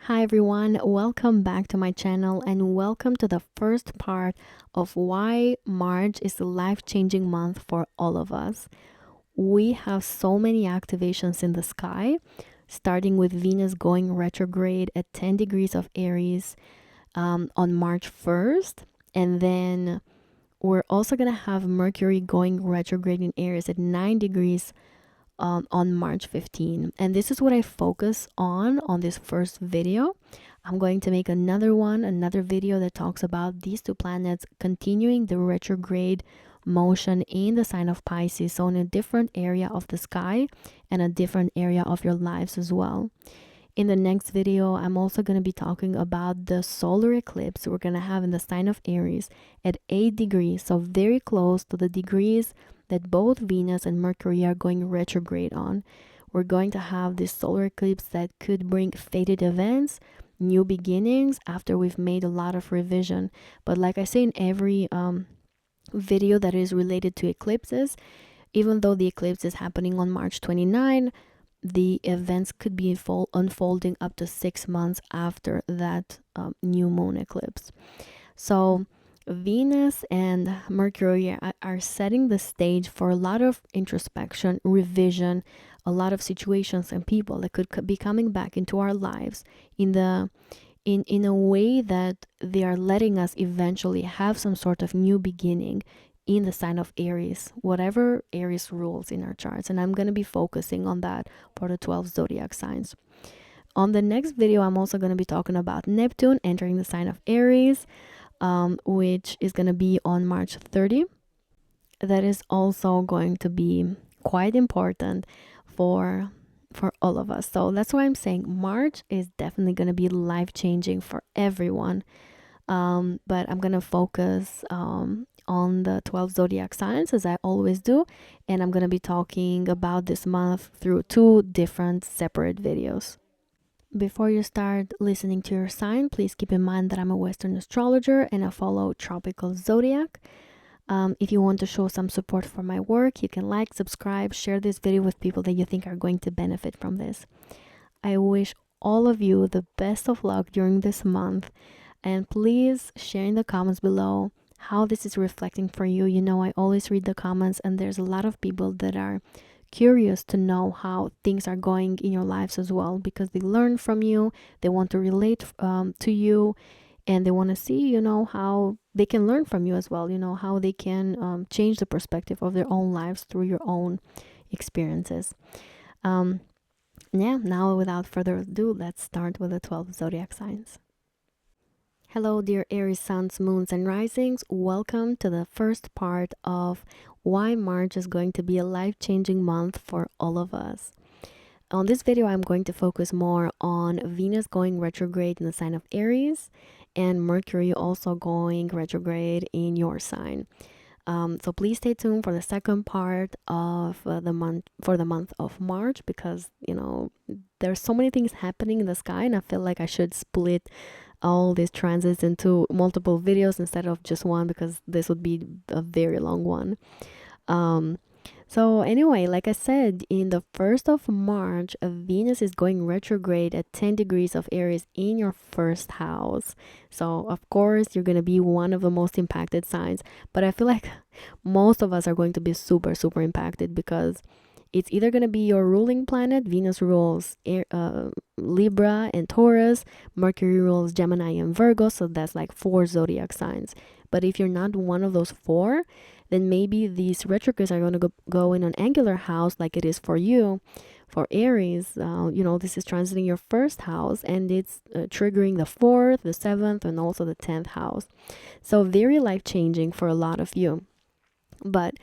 Hi everyone, welcome back to my channel and welcome to the first part of why March is a life-changing month for all of us. We have so many activations in the sky, starting with Venus going retrograde at 10 degrees of Aries on March 1st. And then we're also going to have Mercury going retrograde in Aries at 9 degrees on March 15. And this is what I focus on this first video. I'm going to make another video that talks about these two planets continuing the retrograde motion in the sign of Pisces, so in a different area of the sky and a different area of your lives as well. In the next video, I'm also going to be talking about the solar eclipse we're going to have in the sign of Aries at 8 degrees, so very close to the degrees that both Venus and Mercury are going retrograde on. We're going to have this solar eclipse that could bring fated events, new beginnings after we've made a lot of revision. But like I say in every video that is related to eclipses, even though the eclipse is happening on March 29, the events could be unfolding up to 6 months after that new moon eclipse. So Venus and Mercury are setting the stage for a lot of introspection, revision, a lot of situations and people that could be coming back into our lives in a way that they are letting us eventually have some sort of new beginning in the sign of Aries, whatever Aries rules in our charts. And I'm going to be focusing on that for the 12 zodiac signs. On the next video, I'm also going to be talking about Neptune entering the sign of Aries, which is going to be on March 30. That is also going to be quite important for all of us. So that's why I'm saying March is definitely going to be life-changing for everyone. But I'm going to focus on the 12 zodiac signs as I always do, and I'm going to be talking about this month through 2 different separate videos. Before you start listening to your sign, please keep in mind that I'm a Western astrologer and I follow tropical zodiac. If you want to show some support for my work, you can like, subscribe, share this video with people that you think are going to benefit from this. I wish all of you the best of luck during this month, and please share in the comments below how this is reflecting for you. You know, I always read the comments and there's a lot of people that are curious to know how things are going in your lives as well, because they learn from you, they want to relate to you, and they want to see, you know, how they can learn from you as well, you know, how they can change the perspective of their own lives through your own experiences. Yeah, now without further ado, let's start with the 12 zodiac signs. Hello, dear Aries suns, moons, and risings. Welcome to the first part of why March is going to be a life-changing month for all of us. On this video, I'm going to focus more on Venus going retrograde in the sign of Aries and Mercury also going retrograde in your sign. So please stay tuned for the second part of the month of March, because you know there's so many things happening in the sky, and I feel like I should split all these transits into multiple videos instead of just one, because this would be a very long one. So anyway, like I said, in the 1st of March, Venus is going retrograde at 10 degrees of Aries in your first house. So of course, you're going to be one of the most impacted signs, but I feel like most of us are going to be super impacted, because it's either going to be your ruling planet. Venus rules Libra and Taurus, Mercury rules Gemini and Virgo, so that's like 4 zodiac signs. But if you're not one of those 4, then maybe these retrogrades are going to go in an angular house like it is for you. For Aries, you know, this is transiting your first house, and it's triggering the 4th, the 7th, and also the 10th house. So very life-changing for a lot of you. But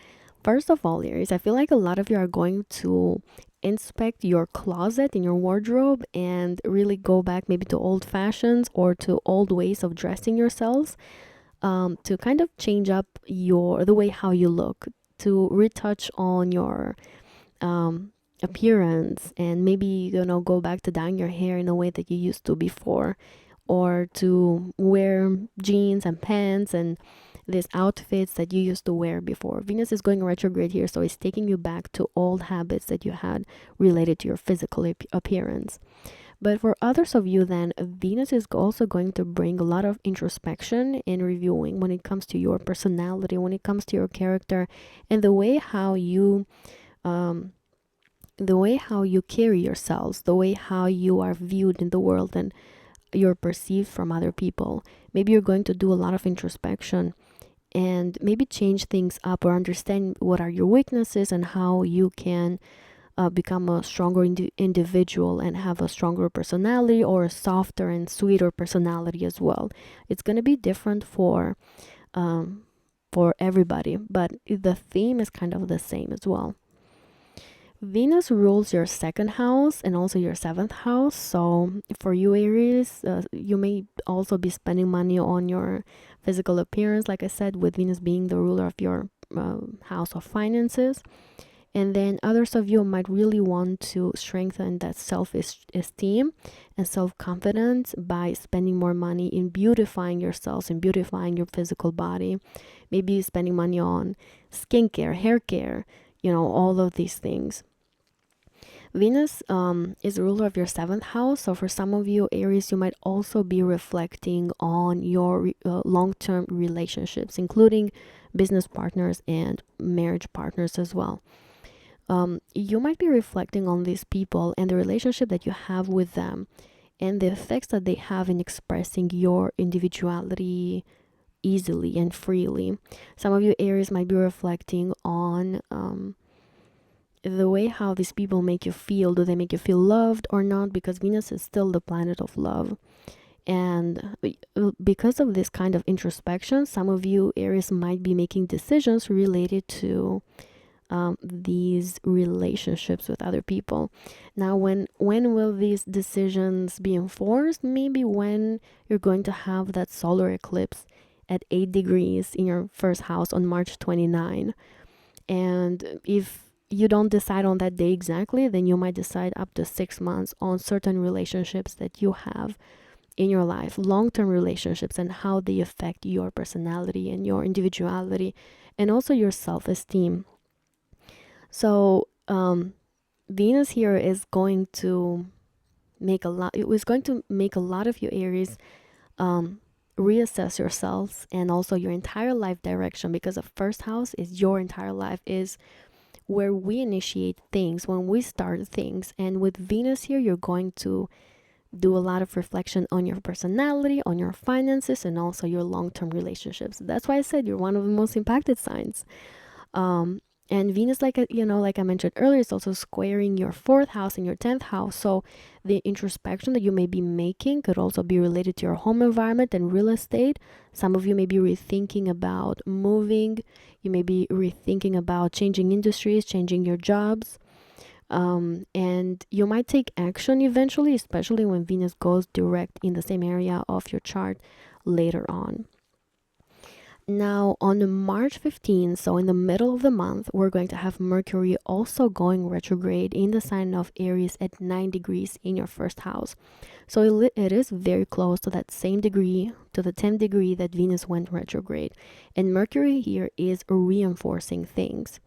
first of all, Aries, I feel like a lot of you are going to inspect your closet and your wardrobe and really go back maybe to old fashions or to old ways of dressing yourselves, to kind of change up the way how you look, to retouch on your appearance, and maybe, you know, go back to dyeing your hair in a way that you used to before, or to wear jeans and pants and these outfits that you used to wear before. Venus is going retrograde here, so it's taking you back to old habits that you had related to your physical appearance. But for others of you, then Venus is also going to bring a lot of introspection and reviewing when it comes to your personality, when it comes to your character, and the way how you carry yourselves, the way how you are viewed in the world and you're perceived from other people. Maybe you're going to do a lot of introspection and maybe change things up or understand what are your weaknesses and how you can become a stronger individual and have a stronger personality or a softer and sweeter personality as well. It's going to be different for everybody, but the theme is kind of the same as well. Venus rules your second house and also your seventh house. So for you Aries, you may also be spending money on your physical appearance, like I said, with Venus being the ruler of your house of finances. And then others of you might really want to strengthen that self-esteem and self-confidence by spending more money in beautifying yourselves and beautifying your physical body. Maybe spending money on skincare, hair care, all of these things. Venus is the ruler of your seventh house. So for some of you, Aries, you might also be reflecting on your long-term relationships, including business partners and marriage partners as well. You might be reflecting on these people and the relationship that you have with them and the effects that they have in expressing your individuality easily and freely. Some of you Aries might be reflecting on the way how these people make you feel. Do they make you feel loved or not? Because Venus is still the planet of love. And because of this kind of introspection, some of you Aries might be making decisions related to these relationships with other people. Now, when will these decisions be enforced? Maybe when you're going to have that solar eclipse at 8 degrees in your first house on March 29. And if you don't decide on that day exactly, then you might decide up to 6 months on certain relationships that you have in your life, long-term relationships, and how they affect your personality and your individuality and also your self-esteem. So Venus here is going to make a lot of you Aries reassess yourselves and also your entire life direction, because the first house is your entire life, is where we initiate things, when we start things. And with Venus here, you're going to do a lot of reflection on your personality, on your finances, and also your long-term relationships. That's why I said you're one of the most impacted signs. And Venus, like I mentioned earlier, is also squaring your 4th house and your 10th house. So the introspection that you may be making could also be related to your home environment and real estate. Some of you may be rethinking about moving. You may be rethinking about changing industries, changing your jobs. And you might take action eventually, especially when Venus goes direct in the same area of your chart later on. Now, on March 15th, so in the middle of the month, we're going to have Mercury also going retrograde in the sign of Aries at 9 degrees in your first house. So it is very close to that same degree, to the 10th degree that Venus went retrograde. And Mercury here is reinforcing things.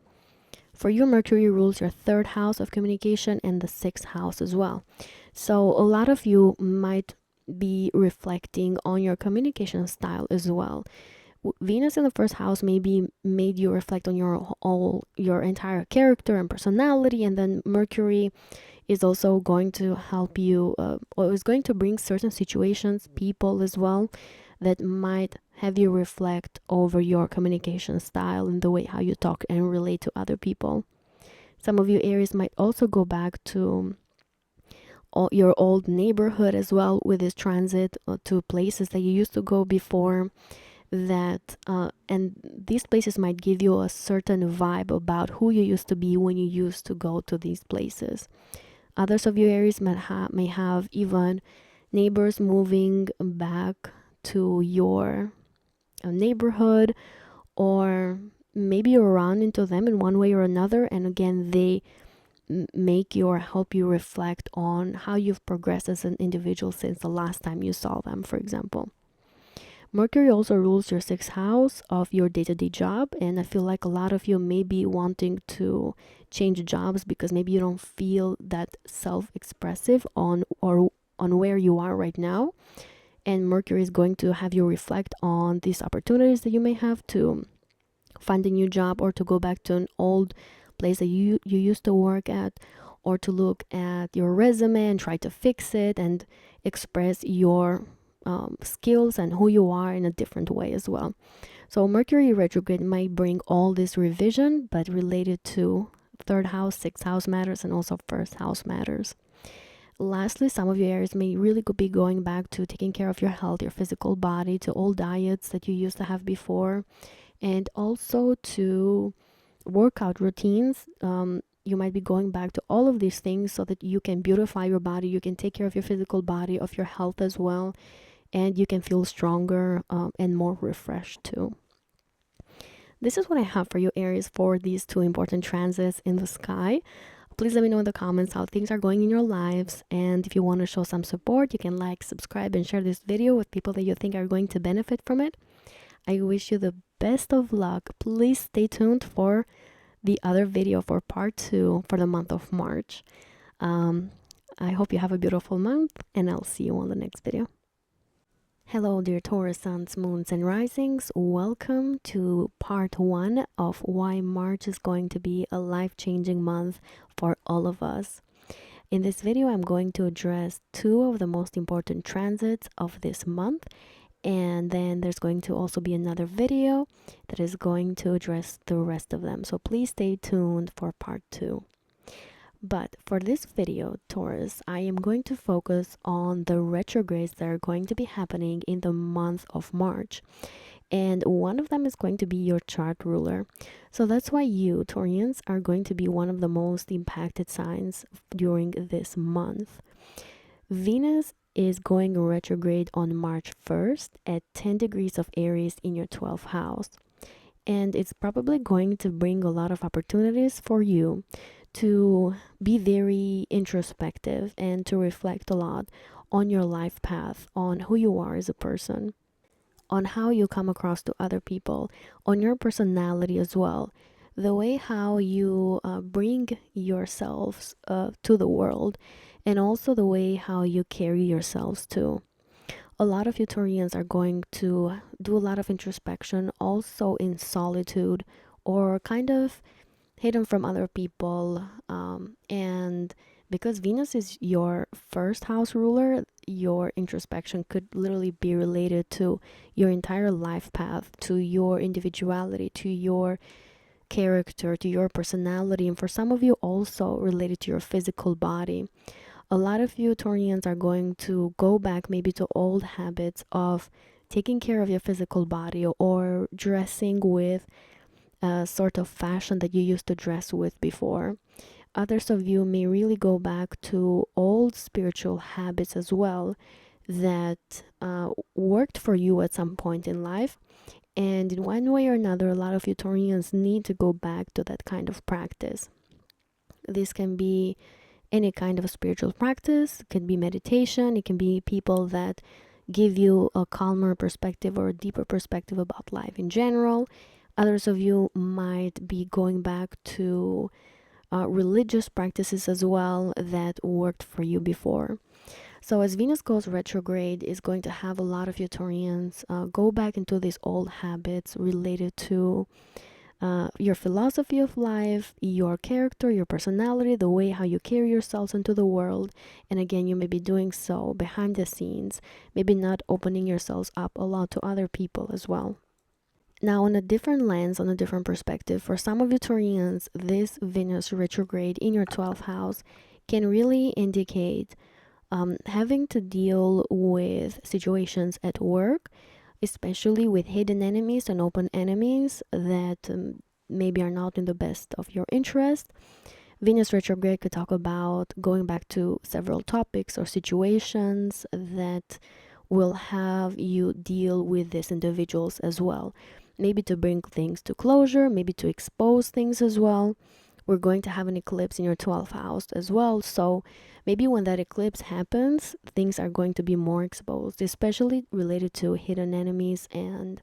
For you, Mercury rules your 3rd house of communication and the 6th house as well. So a lot of you might be reflecting on your communication style as well. Venus in the 1st house maybe made you reflect on your entire character and personality, and then Mercury is also going to help you, or is going to bring certain situations, people as well, that might have you reflect over your communication style and the way how you talk and relate to other people. Some of you Aries might also go back to your old neighborhood as well with this transit to places that you used to go before. And these places might give you a certain vibe about who you used to be when you used to go to these places. Others of you Aries may have even neighbors moving back to your neighborhood, or maybe you run into them in one way or another, and again they make you or help you reflect on how you've progressed as an individual since the last time you saw them, for example. Mercury also rules your 6th house of your day-to-day job, and I feel like a lot of you may be wanting to change jobs because maybe you don't feel that self-expressive on or on where you are right now. And Mercury is going to have you reflect on these opportunities that you may have to find a new job, or to go back to an old place that you used to work at, or to look at your resume and try to fix it and express your skills and who you are in a different way as well. So Mercury retrograde might bring all this revision, but related to third house, sixth house matters, and also first house matters. Lastly, some of you Aries may really be going back to taking care of your health, your physical body, to old diets that you used to have before, and also to workout routines. You might be going back to all of these things so that you can beautify your body, you can take care of your physical body, of your health as well, and you can feel stronger and more refreshed too. This is what I have for you, Aries, for these two important transits in the sky. Please let me know in the comments how things are going in your lives, and if you want to show some support, you can like, subscribe, and share this video with people that you think are going to benefit from it. I wish you the best of luck. Please stay tuned for the other video for part 2 for the month of March. I hope you have a beautiful month, and I'll see you on the next video. Hello, dear Taurus, suns, moons, and risings. Welcome to part 1 of why March is going to be a life-changing month for all of us. In this video, I'm going to address 2 of the most important transits of this month, and then there's going to also be another video that is going to address the rest of them. So please stay tuned for part 2. But for this video, Taurus, I am going to focus on the retrogrades that are going to be happening in the month of March. And one of them is going to be your chart ruler. So that's why you, Taurians, are going to be one of the most impacted signs during this month. Venus is going retrograde on March 1st at 10 degrees of Aries in your 12th house. And it's probably going to bring a lot of opportunities for you to be very introspective and to reflect a lot on your life path, on who you are as a person, on how you come across to other people, on your personality as well, the way how you bring yourselves to the world, and also the way how you carry yourselves too. A lot of you Taurians are going to do a lot of introspection, also in solitude, or kind of hidden from other people, and because Venus is your first house ruler, your introspection could literally be related to your entire life path, to your individuality, to your character, to your personality, and for some of you also related to your physical body. A lot of you Taurians are going to go back maybe to old habits of taking care of your physical body, or dressing with a sort of fashion that you used to dress with before. Others of you may really go back to old spiritual habits as well that worked for you at some point in life. And in one way or another, a lot of you Taurians need to go back to that kind of practice. This can be any kind of spiritual practice. It can be meditation. It can be people that give you a calmer perspective or a deeper perspective about life in general. Others of you might be going back to religious practices as well that worked for you before. So as Venus goes retrograde, is going to have a lot of you Taurians go back into these old habits related to your philosophy of life, your character, your personality, the way how you carry yourselves into the world. And again, you may be doing so behind the scenes, maybe not opening yourselves up a lot to other people as well. Now, on a different lens, on a different perspective, for some of you Taurians, this Venus retrograde in your 12th house can really indicate having to deal with situations at work, especially with hidden enemies and open enemies that maybe are not in the best of your interest. Venus retrograde could talk about going back to several topics or situations that will have you deal with these individuals as well. Maybe to bring things to closure, maybe to expose things as well. We're going to have an eclipse in your 12th house as well. So maybe when that eclipse happens, things are going to be more exposed, especially related to hidden enemies and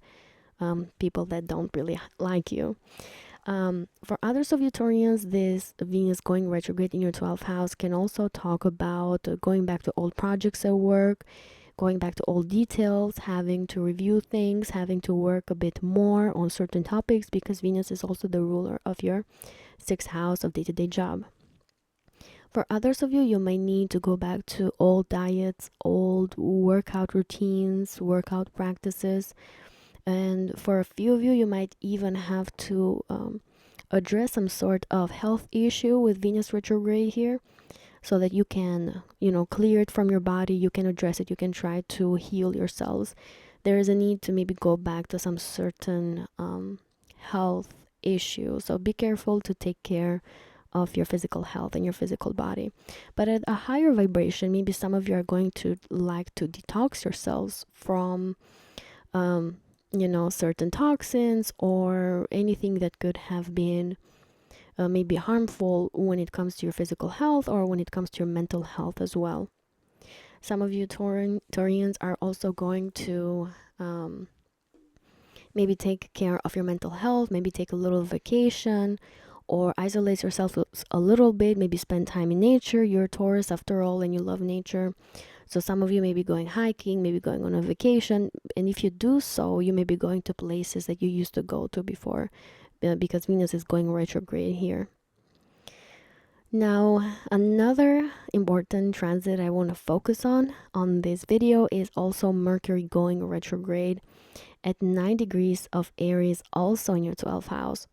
people that don't really like you. For others of you Taurians, this Venus going retrograde in your 12th house can also talk about going back to old projects at work, going back to old details, having to review things, having to work a bit more on certain topics, because Venus is also the ruler of your 6th house of day-to-day job. For others of you, you might need to go back to old diets, old workout routines, workout practices. And for a few of you, you might even have to address some sort of health issue with Venus retrograde here, so that you can, clear it from your body. You can address it. You can try to heal yourselves. There is a need to maybe go back to some certain health issue. So be careful to take care of your physical health and your physical body. But at a higher vibration, maybe some of you are going to like to detox yourselves from certain toxins or anything that could have been maybe harmful when it comes to your physical health or when it comes to your mental health as well. Some of you Taurians are also going to maybe take care of your mental health, maybe take a little vacation or isolate yourself a little bit, maybe spend time in nature. You're a Taurus after all and you love nature. So some of you may be going hiking, maybe going on a vacation. And if you do so, you may be going to places that you used to go to before, because Venus is going retrograde here. Now, another important transit I want to focus on this video is also Mercury going retrograde at 9 degrees of Aries, also in your 12th house.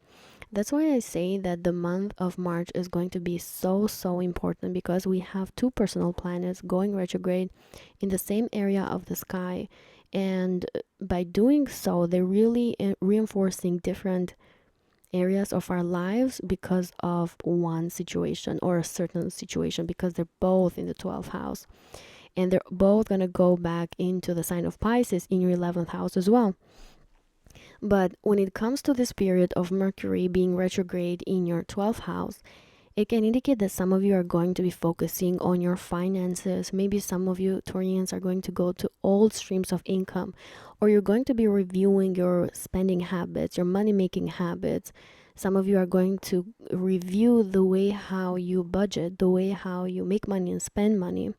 That's why I say that the month of March is going to be so important, because we have two personal planets going retrograde in the same area of the sky. And by doing so, they're really reinforcing different areas of our lives because of one situation or a certain situation, because they're both in the 12th house. And they're both going to go back into the sign of Pisces in your 11th house as well. But when it comes to this period of Mercury being retrograde in your 12th house, it can indicate that some of you are going to be focusing on your finances. Maybe some of you Taurians are going to go to old streams of income, or you're going to be reviewing your spending habits, your money-making habits. Some of you are going to review the way how you budget, the way how you make money and spend money.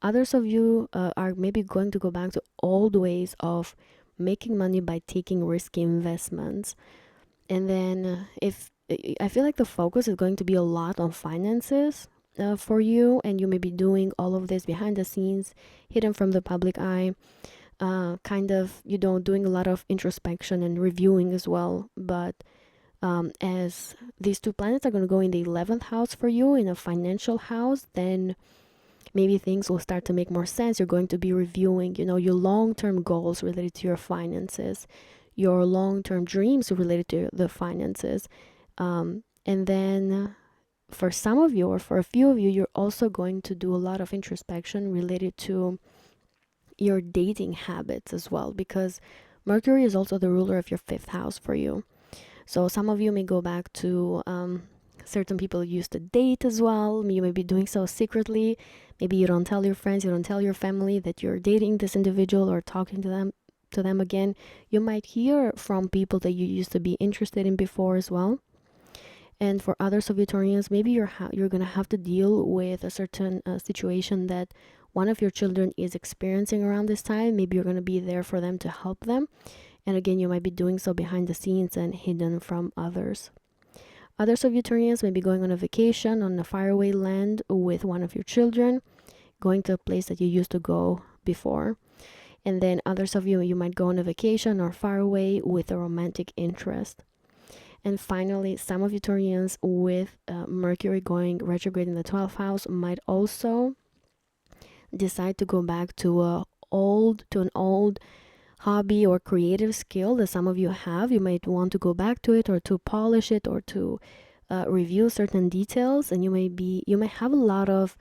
Others of you are maybe going to go back to old ways of making money by taking risky investments. And then if I feel like the focus is going to be a lot on finances for you, and you may be doing all of this behind the scenes, hidden from the public eye, kind of, doing a lot of introspection and reviewing as well. But as these two planets are going to go in the 11th house for you, in a financial house, then maybe things will start to make more sense. You're going to be reviewing, your long-term goals related to your finances, your long-term dreams related to the finances. And then for some of you, or for a few of you, you're also going to do a lot of introspection related to your dating habits as well, because Mercury is also the ruler of your 5th house for you. So some of you may go back to certain people you used to date as well. You may be doing so secretly. Maybe you don't tell your friends, you don't tell your family that you're dating this individual or talking to them again. You might hear from people that you used to be interested in before as well. And for other Sagittarians, maybe you're going to have to deal with a certain situation that one of your children is experiencing around this time. Maybe you're going to be there for them to help them. And again, you might be doing so behind the scenes and hidden from others. Other Sagittarians may be going on a vacation on a faraway land with one of your children, going to a place that you used to go before. And then others of you might go on a vacation or far away with a romantic interest. And finally, some of you Taurians with Mercury going retrograde in the 12th house might also decide to go back to an old hobby or creative skill that some of you have. You might want to go back to it, or to polish it, or to review certain details. And you might have a lot of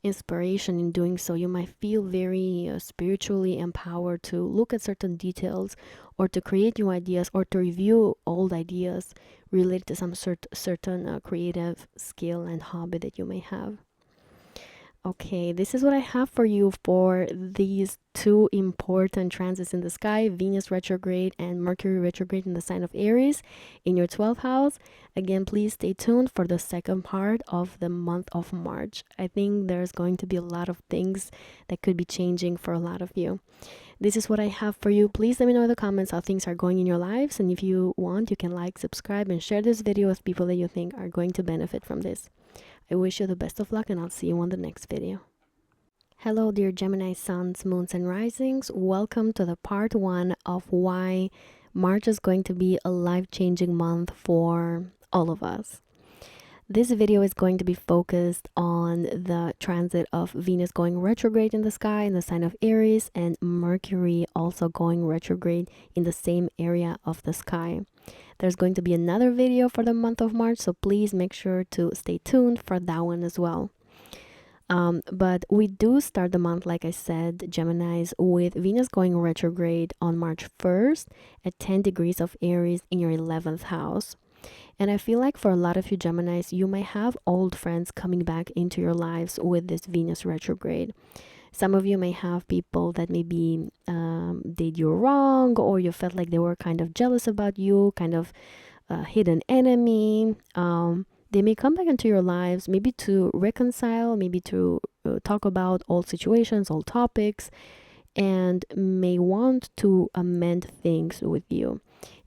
inspiration in doing so. You might feel very spiritually empowered to look at certain details, or to create new ideas, or to review old ideas related to some certain creative skill and hobby that you may have. Okay, this is what I have for you for these two important transits in the sky, Venus retrograde and Mercury retrograde in the sign of Aries in your 12th house. Again, please stay tuned for the second part of the month of March. I think there's going to be a lot of things that could be changing for a lot of you. This is what I have for you. Please let me know in the comments how things are going in your lives. And if you want, you can like, subscribe, and share this video with people that you think are going to benefit from this. I wish you the best of luck, and I'll see you on the next video. Hello, dear Gemini suns, moons, and risings. Welcome to the part 1 of why March is going to be a life-changing month for all of us. This video is going to be focused on the transit of Venus going retrograde in the sky in the sign of Aries and Mercury also going retrograde in the same area of the sky. There's going to be another video for the month of March, so please make sure to stay tuned for that one as well. But we do start the month, like I said, Geminis, with Venus going retrograde on March 1st at 10 degrees of Aries in your 11th house. And I feel like for a lot of you Geminis, you might have old friends coming back into your lives with this Venus retrograde. Some of you may have people that maybe did you wrong, or you felt like they were kind of jealous about you, kind of a hidden enemy. They may come back into your lives, maybe to reconcile, maybe to talk about old situations, old topics, and may want to amend things with you.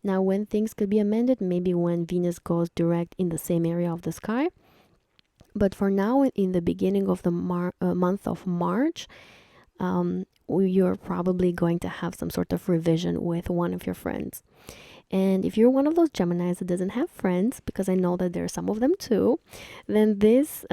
Now, when things could be amended, maybe when Venus goes direct in the same area of the sky. But for now, in the beginning of the month of March, you're probably going to have some sort of revision with one of your friends. And if you're one of those Geminis that doesn't have friends, because I know that there are some of them too, then this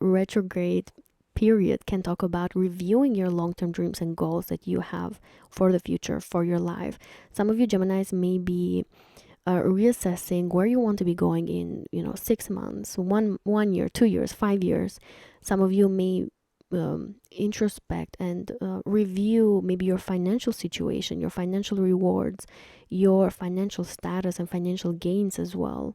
retrograde period can talk about reviewing your long-term dreams and goals that you have for the future, for your life. Some of you Geminis may be reassessing where you want to be going in 6 months, one year, 2 years, 5 years. Some of you may introspect and review maybe your financial situation, your financial rewards, your financial status and financial gains as well.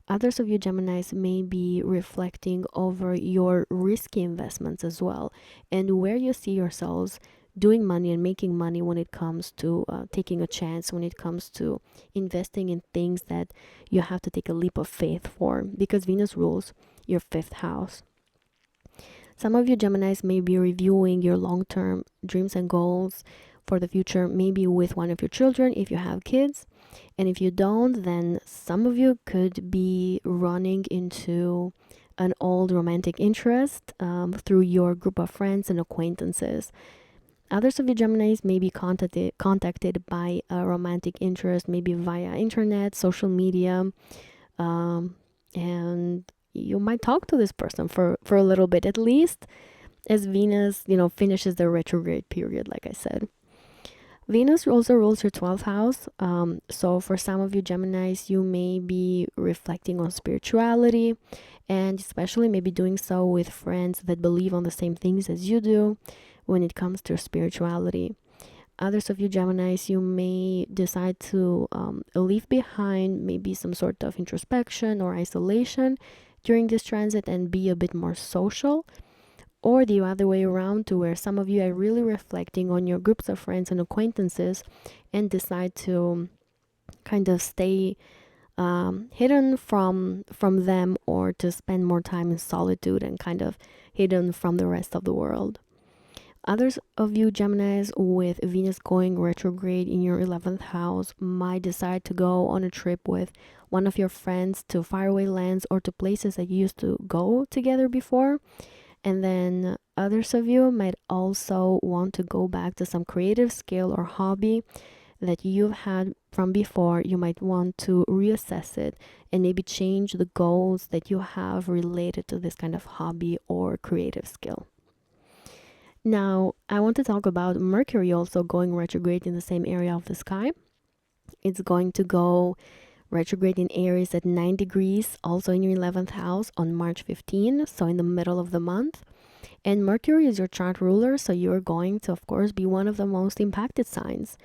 Others of you Geminis may be reflecting over your risky investments as well, and where you see yourselves doing money and making money when it comes to taking a chance, when it comes to investing in things that you have to take a leap of faith for, because Venus rules your 5th house. Some of you Geminis may be reviewing your long-term dreams and goals for the future, maybe with one of your children if you have kids. And if you don't, then some of you could be running into an old romantic interest through your group of friends and acquaintances. Others of you Geminis may be contacted by a romantic interest, maybe via internet, social media, and you might talk to this person for a little bit, at least as Venus, finishes the retrograde period, like I said. Venus also rules your 12th house. So for some of you Geminis, you may be reflecting on spirituality, and especially maybe doing so with friends that believe on the same things as you do when it comes to spirituality. Others of you Geminis, you may decide to leave behind maybe some sort of introspection or isolation during this transit and be a bit more social. Or the other way around, to where some of you are really reflecting on your groups of friends and acquaintances and decide to kind of stay hidden from them, or to spend more time in solitude and kind of hidden from the rest of the world. Others of you Geminis with Venus going retrograde in your 11th house might decide to go on a trip with one of your friends to faraway lands or to places that you used to go together before. And then others of you might also want to go back to some creative skill or hobby that you've had from before. You might want to reassess it and maybe change the goals that you have related to this kind of hobby or creative skill. Now, I want to talk about Mercury also going retrograde in the same area of the sky. It's going to go retrograde in Aries at 9 degrees, also in your 11th house on March 15, so in the middle of the month. And Mercury is your chart ruler, so you're going to, of course, be one of the most impacted signs.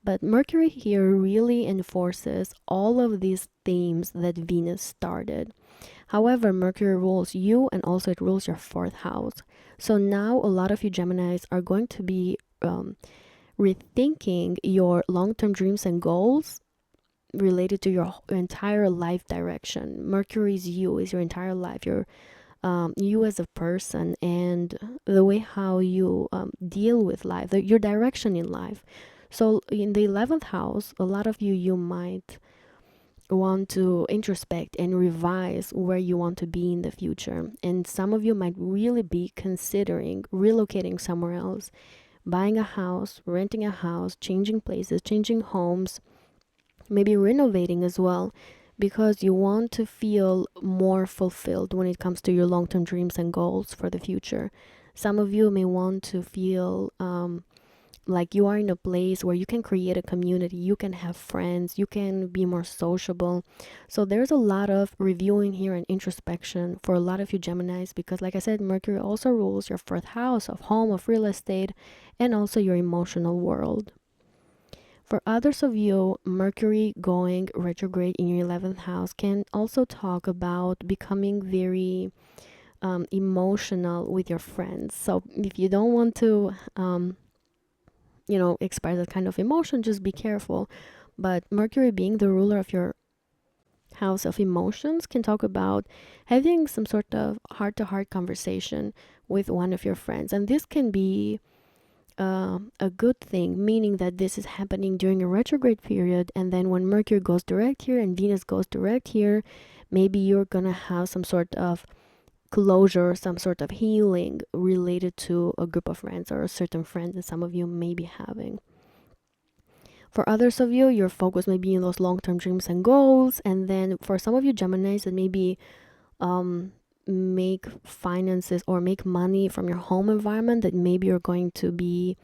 But Mercury here really enforces all of these themes that Venus started. However, Mercury rules you and also it rules your fourth house. So now a lot of you Geminis are going to be rethinking your long-term dreams and goals related to your entire life direction. Mercury is you, is your entire life, you as a person, and the way how you deal with life, your direction in life. So in the 11th house, a lot of you might want to introspect and revise where you want to be in the future, and some of you might really be considering relocating somewhere else, buying a house, renting a house, changing places, changing homes, maybe renovating as well, because you want to feel more fulfilled when it comes to your long-term dreams and goals for the future. Some of you may want to feel like you are in a place where you can create a community, you can have friends, you can be more sociable. So there's a lot of reviewing here and introspection for a lot of you Geminis, because like I said, Mercury also rules your fourth house of home, of real estate, and also your emotional world. For others of you, Mercury going retrograde in your 11th house can also talk about becoming very emotional with your friends. So if you don't want to express that kind of emotion, just be careful. But Mercury being the ruler of your house of emotions can talk about having some sort of heart-to-heart conversation with one of your friends, and this can be a good thing, meaning that this is happening during a retrograde period, and then when Mercury goes direct here and Venus goes direct here, maybe you're gonna have some sort of closure, some sort of healing related to a group of friends or a certain friend that some of you may be having. For others of you, your focus may be in those long-term dreams and goals, and then for some of you Geminis that maybe make finances or make money from your home environment, that maybe you're going to be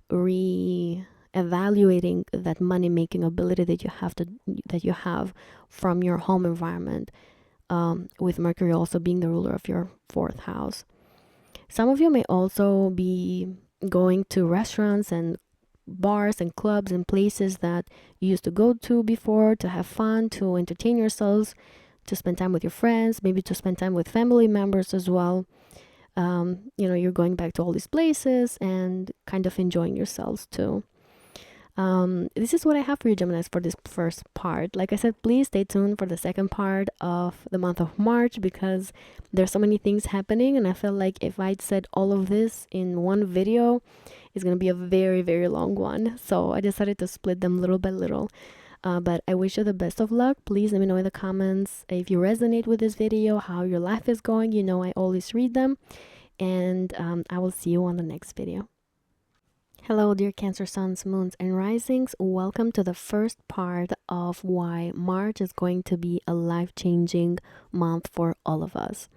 re-evaluating that money making ability that you have from your home environment, with Mercury also being the ruler of your fourth house. Some of you may also be going to restaurants and bars and clubs and places that you used to go to before to have fun, to entertain yourselves, to spend time with your friends, maybe to spend time with family members as well. You're going back to all these places and kind of enjoying yourselves too. This is what I have for you Geminis for this first part. Like I said, please stay tuned for the second part of the month of March, because there's so many things happening, and I felt like if I'd said all of this in one video, it's gonna be a very, very long one. So I decided to split them little by little. But I wish you the best of luck. Please let me know in the comments if you resonate with this video, how your life is going. I always read them, and I will see you on the next video. Hello dear Cancer suns, moons, and risings. Welcome to the first part of why March is going to be a life-changing month for all of us.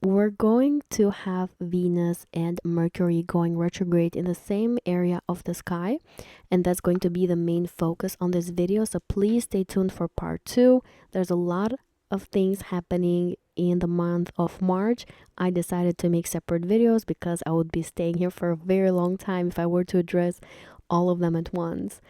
We're going to have Venus and Mercury going retrograde in the same area of the sky, and that's going to be the main focus on this video, so please stay tuned for part 2. There's a lot of things happening in the month of March. I decided to make separate videos because I would be staying here for a very long time if I were to address all of them at once.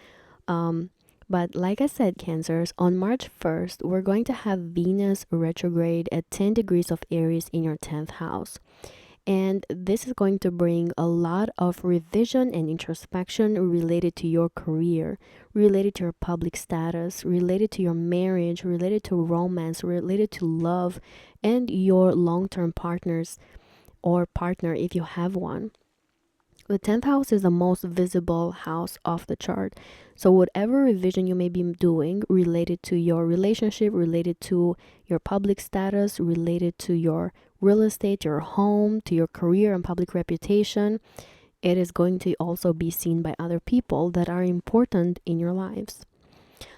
But like I said, Cancers, on March 1st, we're going to have Venus retrograde at 10 degrees of Aries in your 10th house. And this is going to bring a lot of revision and introspection related to your career, related to your public status, related to your marriage, related to romance, related to love, and your long-term partners or partner if you have one. The 10th house is the most visible house of the chart. So whatever revision you may be doing related to your relationship, related to your public status, related to your real estate, your home, to your career and public reputation, it is going to also be seen by other people that are important in your lives.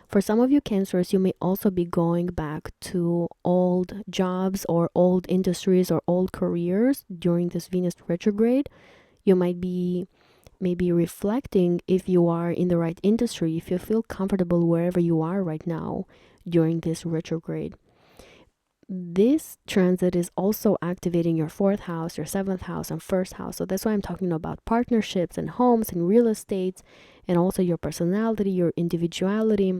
For some of you Cancers, you may also be going back to old jobs or old industries or old careers during this Venus retrograde. You might be maybe reflecting if you are in the right industry, if you feel comfortable wherever you are right now during this retrograde. This transit is also activating your 4th house, your 7th house, and 1st house. So that's why I'm talking about partnerships and homes and real estate, and also your personality, your individuality.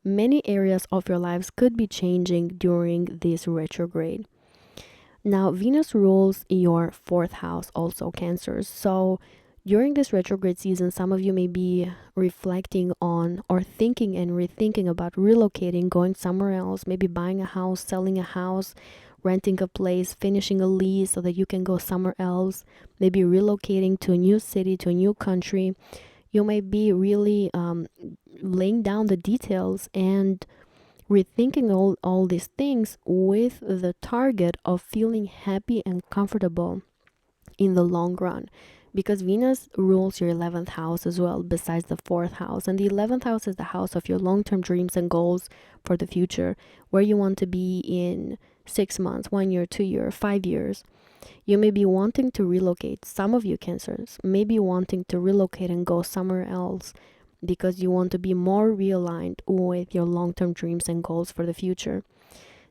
Many areas of your lives could be changing during this retrograde. Now, Venus rules your fourth house, also Cancers. So during this retrograde season, some of you may be reflecting on or thinking and rethinking about relocating, going somewhere else, maybe buying a house, selling a house, renting a place, finishing a lease so that you can go somewhere else, maybe relocating to a new city, to a new country. You may be really laying down the details and rethinking all these things with the target of feeling happy and comfortable in the long run, because Venus rules your 11th house as well, besides the 4th house. And the 11th house is the house of your long-term dreams and goals for the future, where you want to be in 6 months, 1 year, 2 years, 5 years. You may be wanting to relocate. Some of you Cancers may be wanting to relocate and go somewhere else because you want to be more realigned with your long-term dreams and goals for the future.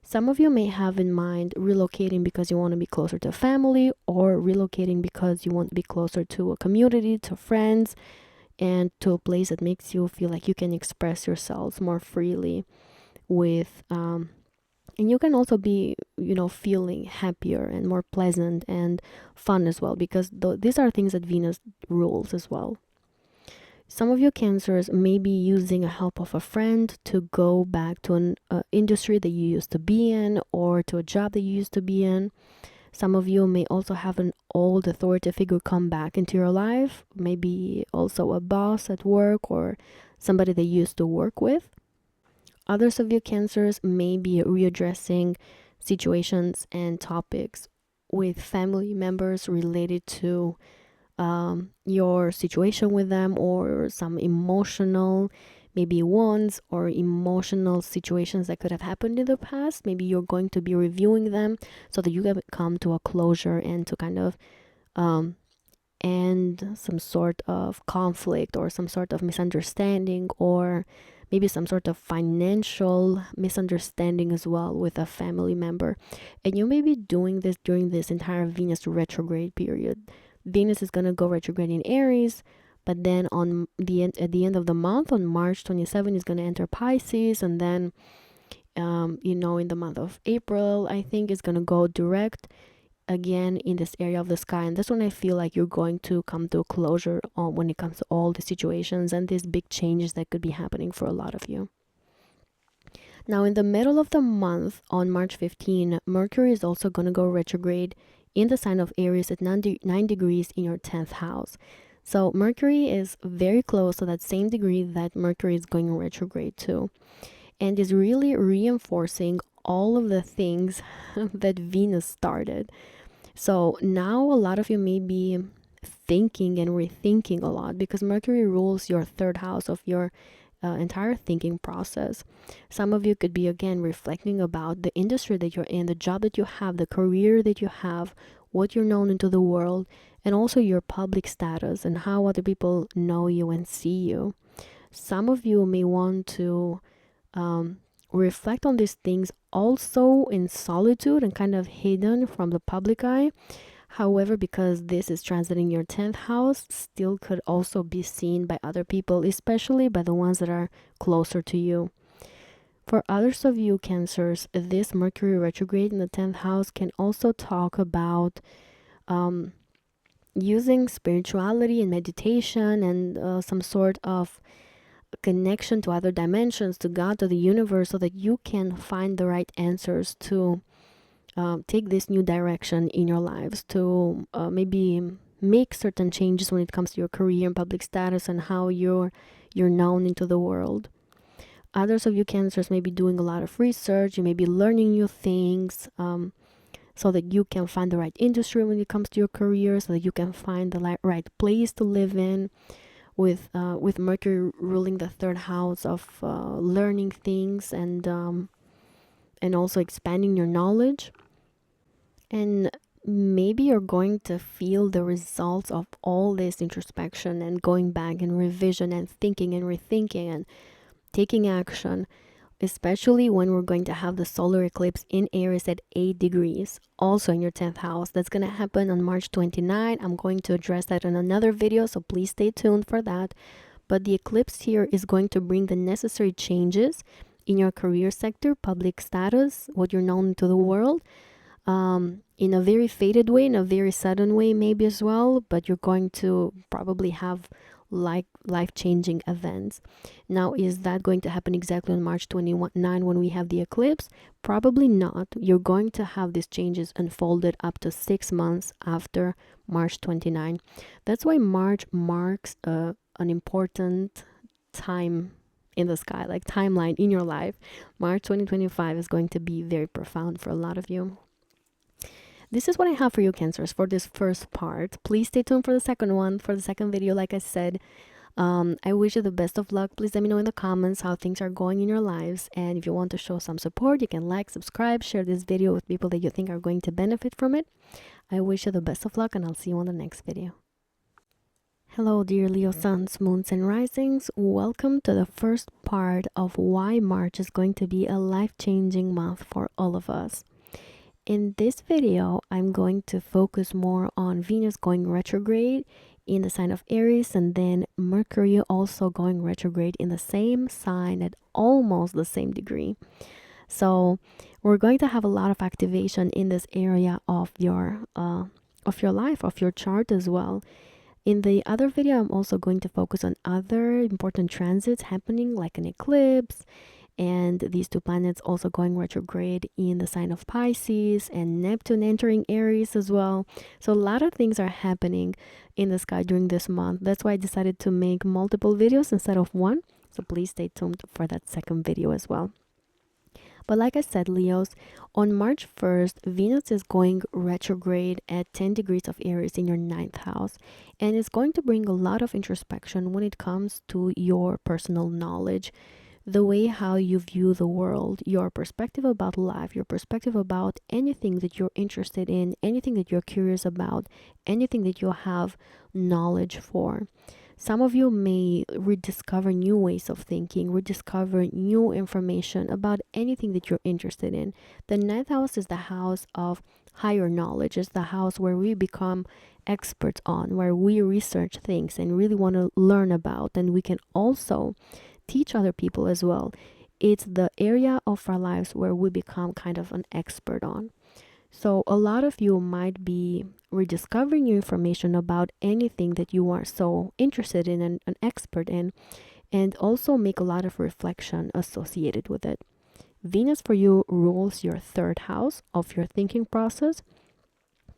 Some of you may have in mind relocating because you want to be closer to family, or relocating because you want to be closer to a community, to friends, and to a place that makes you feel like you can express yourselves more freely with and you can also be, feeling happier and more pleasant and fun as well, because these are things that Venus rules as well. Some of you Cancers may be using a help of a friend to go back to an industry that you used to be in, or to a job that you used to be in. Some of you may also have an old authority figure come back into your life, maybe also a boss at work or somebody that you used to work with. Others of you Cancers may be readdressing situations and topics with family members related to your situation with them, or some emotional, maybe wounds or emotional situations that could have happened in the past. Maybe you're going to be reviewing them so that you can come to a closure and to kind of end some sort of conflict or some sort of misunderstanding, or maybe some sort of financial misunderstanding as well with a family member. And you may be doing this during this entire Venus retrograde period. Venus is going to go retrograde in Aries, but then at the end of the month, on March 27, is going to enter Pisces, and then in the month of April, I think it's going to go direct again in this area of the sky. And that's when I feel like you're going to come to a closure when it comes to all the situations and these big changes that could be happening for a lot of you. Now, in the middle of the month, on March 15, Mercury is also going to go retrograde in the sign of Aries at 9 degrees in your 10th house. So Mercury is very close to that same degree that Mercury is going retrograde to, and is really reinforcing all of the things that Venus started. So now a lot of you may be thinking and rethinking a lot, because Mercury rules your 3rd house of your entire thinking process. Some of you could be again reflecting about the industry that you're in, the job that you have, the career that you have, what you're known into the world, and also your public status and how other people know you and see you. Some of you may want to reflect on these things also in solitude and kind of hidden from the public eye. However, because this is transiting your 10th house, still could also be seen by other people, especially by the ones that are closer to you. For others of you Cancers, this Mercury retrograde in the 10th house can also talk about using spirituality and meditation and some sort of connection to other dimensions, to God, to the universe, so that you can find the right answers to take this new direction in your lives, to maybe make certain changes when it comes to your career and public status and how you're known into the world. Others of you Cancers may be doing a lot of research. You may be learning new things so that you can find the right industry when it comes to your career, so that you can find the right place to live in, with Mercury ruling the 3rd house of learning things and also expanding your knowledge. And maybe you're going to feel the results of all this introspection and going back and revision and thinking and rethinking and taking action, especially when we're going to have the solar eclipse in Aries at 8 degrees, also in your 10th house. That's going to happen on March 29. I'm going to address that in another video, so please stay tuned for that. But the eclipse here is going to bring the necessary changes in your career sector, public status, what you're known to the world, in a very faded way, in a very sudden way maybe as well, but you're going to probably have like life-changing events. Now, is that going to happen exactly on March 29 when we have the eclipse? Probably not. You're going to have these changes unfolded up to 6 months after March 29. That's why March marks an important time in the sky, like timeline in your life. March 2025 is going to be very profound for a lot of you. This is what I have for you, Cancers, for this first part. Please stay tuned for the second one, for the second video. Like I said, I wish you the best of luck. Please let me know in the comments how things are going in your lives. And if you want to show some support, you can like, subscribe, share this video with people that you think are going to benefit from it. I wish you the best of luck, and I'll see you on the next video. Hello, dear Leo suns, moons, and risings. Welcome to the first part of why March is going to be a life-changing month for all of us. In this video, I'm going to focus more on Venus going retrograde in the sign of Aries, and then Mercury also going retrograde in the same sign at almost the same degree. So we're going to have a lot of activation in this area of your life, of your chart as well. In the other video, I'm also going to focus on other important transits happening, like an eclipse, and these two planets also going retrograde in the sign of Pisces, and Neptune entering Aries as well. So a lot of things are happening in the sky during this month. That's why I decided to make multiple videos instead of one. So please stay tuned for that second video as well. But like I said, Leos, on March 1st, Venus is going retrograde at 10 degrees of Aries in your 9th house. And it's going to bring a lot of introspection when it comes to your personal knowledge, the way how you view the world, your perspective about life, your perspective about anything that you're interested in, anything that you're curious about, anything that you have knowledge for. Some of you may rediscover new ways of thinking, rediscover new information about anything that you're interested in. The 9th house is the house of higher knowledge. It's the house where we become experts on, where we research things and really want to learn about, and we can also teach other people as well. It's the area of our lives where we become kind of an expert on. So a lot of you might be rediscovering new information about anything that you are so interested in and an expert in, and also make a lot of reflection associated with it. Venus for you rules your 3rd house of your thinking process,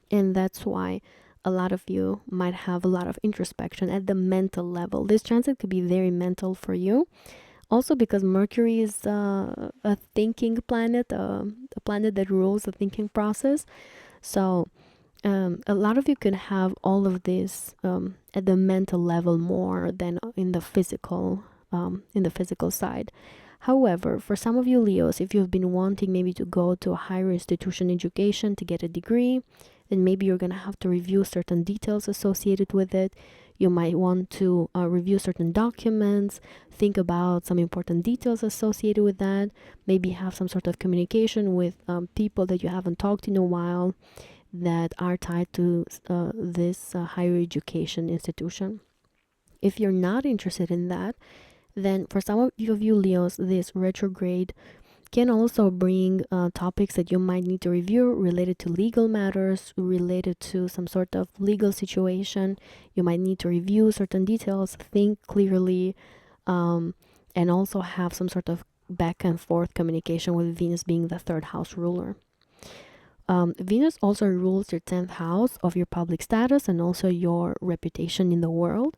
and that's why a lot of you might have a lot of introspection at the mental level. This transit could be very mental for you. Also because Mercury is a thinking planet, a planet that rules the thinking process. So a lot of you can have all of this at the mental level more than in the physical side. However, for some of you Leos, if you've been wanting maybe to go to a higher institution education to get a degree, then maybe you're going to have to review certain details associated with it. You might want to review certain documents, think about some important details associated with that, maybe have some sort of communication with people that you haven't talked in a while that are tied to this higher education institution. If you're not interested in that, then for some of you Leos, this retrograde can also bring topics that you might need to review related to legal matters, related to some sort of legal situation. You might need to review certain details, think clearly, and also have some sort of back and forth communication with Venus being the 3rd house ruler. Venus also rules your 10th house of your public status and also your reputation in the world.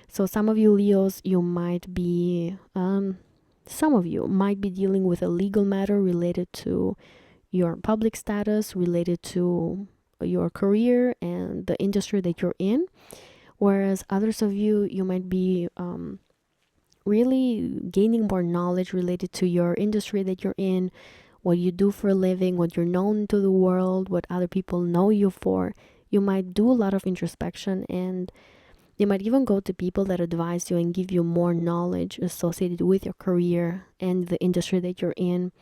So some of you Leos, you might be some of you might be dealing with a legal matter related to your public status, related to your career and the industry that you're in. Whereas others of you, you might be really gaining more knowledge related to your industry that you're in, what you do for a living, what you're known to the world, what other people know you for. You might do a lot of introspection, and you might even go to people that advise you and give you more knowledge associated with your career and the industry that you're in.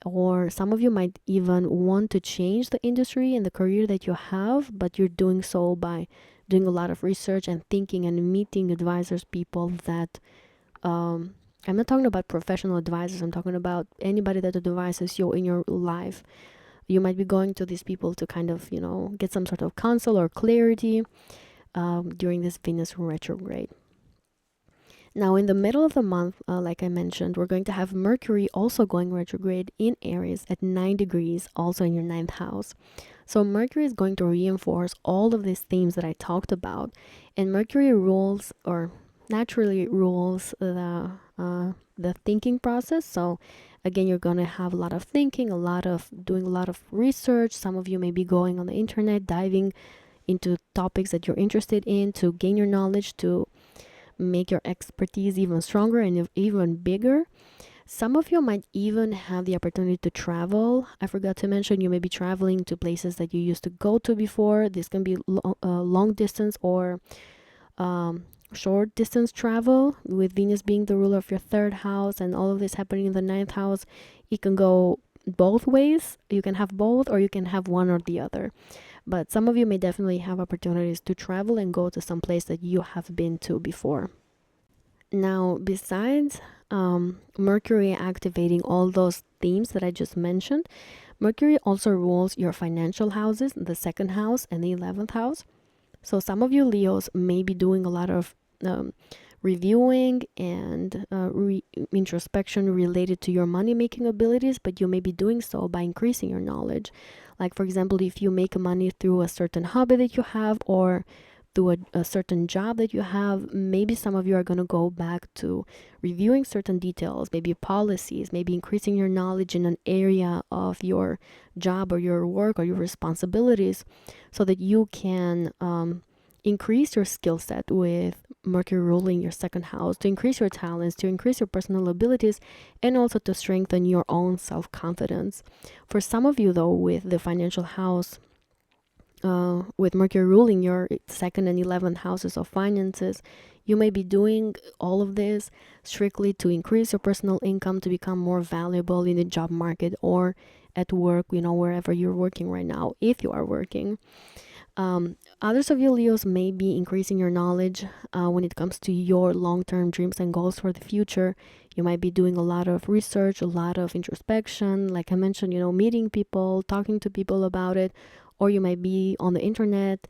Or some of you might even want to change the industry and the career that you have, but you're doing so by doing a lot of research and thinking and meeting advisors, people that I'm not talking about professional advisors. I'm talking about anybody that advises you in your life. You might be going to these people to kind of, get some sort of counsel or clarity during this Venus retrograde. Now, in the middle of the month, like I mentioned, we're going to have Mercury also going retrograde in Aries at 9 degrees, also in your 9th house. So Mercury is going to reinforce all of these themes that I talked about. And Mercury rules, or naturally rules, the thinking process. So again, you're going to have a lot of thinking, doing a lot of research. Some of you may be going on the internet, diving into topics that you're interested in to gain your knowledge, to make your expertise even stronger and even bigger. Some of you might even have the opportunity to travel. I forgot to mention, you may be traveling to places that you used to go to before. This can be long distance or short distance travel, with Venus being the ruler of your 3rd house and all of this happening in the 9th house. It can go both ways. You can have both, or you can have one or the other. But some of you may definitely have opportunities to travel and go to some place that you have been to before. Now, besides Mercury activating all those themes that I just mentioned, Mercury also rules your financial houses, the 2nd house and the 11th house. So some of you Leos may be doing a lot of reviewing and introspection related to your money-making abilities, but you may be doing so by increasing your knowledge. Like, for example, if you make money through a certain hobby that you have, or through a certain job that you have, maybe some of you are going to go back to reviewing certain details, maybe policies, maybe increasing your knowledge in an area of your job or your work or your responsibilities, so that you can increase your skill set with Mercury ruling your 2nd house, to increase your talents, to increase your personal abilities, and also to strengthen your own self-confidence. For some of you, though, with the financial house, with Mercury ruling your 2nd and 11th houses of finances, you may be doing all of this strictly to increase your personal income, to become more valuable in the job market or at work, wherever you're working right now, if you are working. Others of you Leos may be increasing your knowledge when it comes to your long-term dreams and goals for the future. You might be doing a lot of research, a lot of introspection, like I mentioned, meeting people, talking to people about it, or you might be on the internet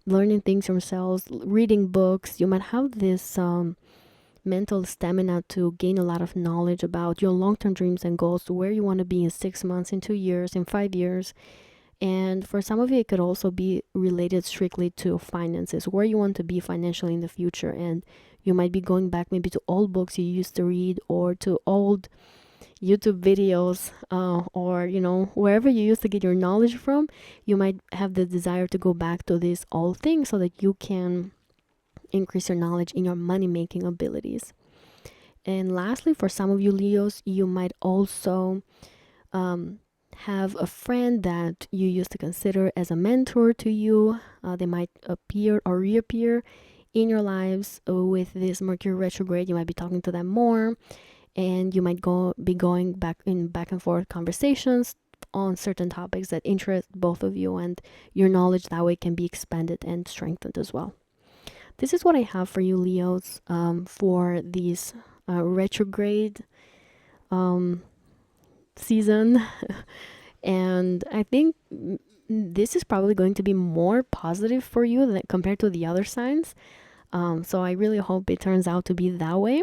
learning things yourselves, reading books. You might have this mental stamina to gain a lot of knowledge about your long-term dreams and goals, where you want to be in 6 months, in 2 years, in 5 years. And for some of you, it could also be related strictly to finances, where you want to be financially in the future. And you might be going back maybe to old books you used to read, or to old YouTube videos, or wherever you used to get your knowledge from. You might have the desire to go back to these old things so that you can increase your knowledge in your money-making abilities. And lastly, for some of you Leos, you might also have a friend that you used to consider as a mentor to you. They might appear or reappear in your lives with this Mercury retrograde. You might be talking to them more, and you might be going back and forth conversations on certain topics that interest both of you, and your knowledge that way can be expanded and strengthened as well. This is what I have for you Leos for these retrograde season. And I think this is probably going to be more positive for you than compared to the other signs. So I really hope it turns out to be that way.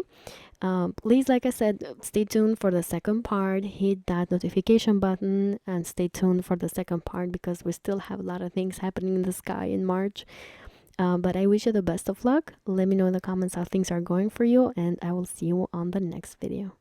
Please, like I said, stay tuned for the second part. Hit that notification button and stay tuned for the second part, because we still have a lot of things happening in the sky in March. But I wish you the best of luck. Let me know in the comments how things are going for you, and I will see you on the next video.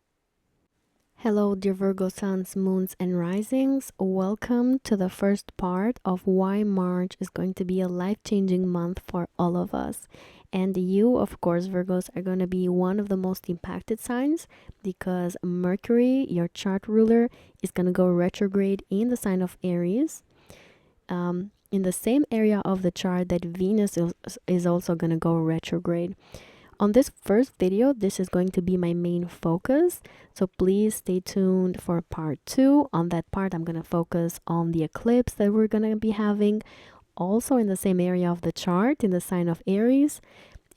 Hello, dear Virgo suns, moons, and risings. Welcome to the first part of why March is going to be a life-changing month for all of us. And you, of course, Virgos, are going to be one of the most impacted signs, because Mercury, your chart ruler, is going to go retrograde in the sign of Aries, in the same area of the chart that Venus is also going to go retrograde. On this first video, this is going to be my main focus, so please stay tuned for part 2. On that part, I'm going to focus on the eclipse that we're going to be having, also in the same area of the chart, in the sign of Aries.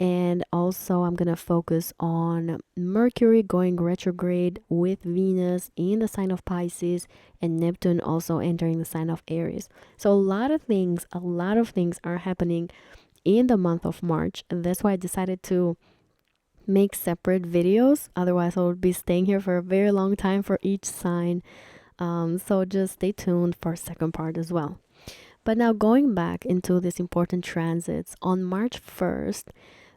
And also I'm gonna focus on Mercury going retrograde with Venus in the sign of Pisces and Neptune also entering the sign of Aries. So a lot of things are happening in the month of March, and that's why I decided to make separate videos. Otherwise I would be staying here for a very long time for each sign. So just stay tuned for a second part as well. But now going back into these important transits, on March 1st,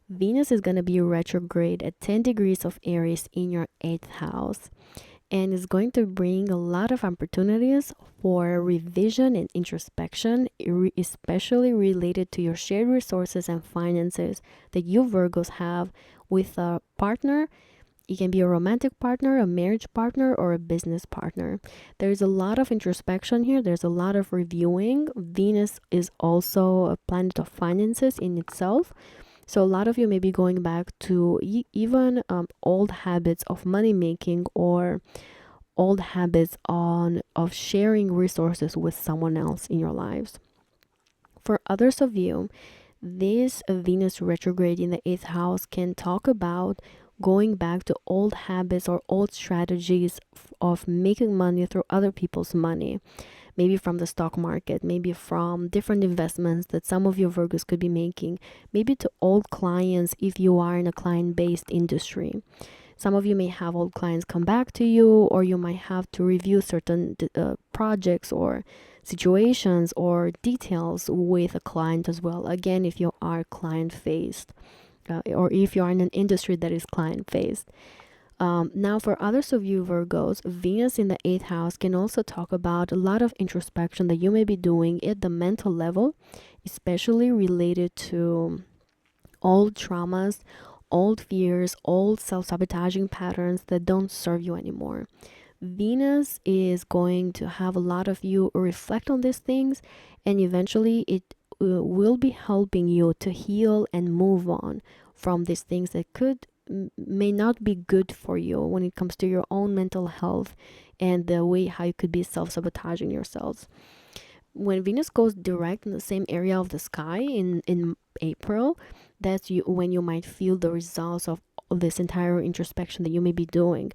Venus is going to be retrograde at 10 degrees of Aries in your 8th house, and is going to bring a lot of opportunities for revision and introspection, especially related to your shared resources and finances that you Virgos have with a partner. It can be a romantic partner, a marriage partner, or a business partner. There's a lot of introspection here. There's a lot of reviewing. Venus is also a planet of finances in itself. So a lot of you may be going back to even old habits of money making, or old habits of sharing resources with someone else in your lives. For others of you, this Venus retrograde in the 8th house can talk about going back to old habits or old strategies of making money through other people's money. Maybe from the stock market, maybe from different investments that some of your Virgos could be making, maybe to old clients if you are in a client-based industry. Some of you may have old clients come back to you, or you might have to review certain projects or situations or details with a client as well. Again, if you are client-faced, or if you are in an industry that is client-faced. Now, for others of you Virgos, Venus in the 8th house can also talk about a lot of introspection that you may be doing at the mental level, especially related to old traumas, old fears, old self-sabotaging patterns that don't serve you anymore. Venus is going to have a lot of you reflect on these things, and eventually it will be helping you to heal and move on from these things that may not be good for you when it comes to your own mental health and the way how you could be self-sabotaging yourselves. When Venus goes direct in the same area of the sky in April, that's when you might feel the results of this entire introspection that you may be doing.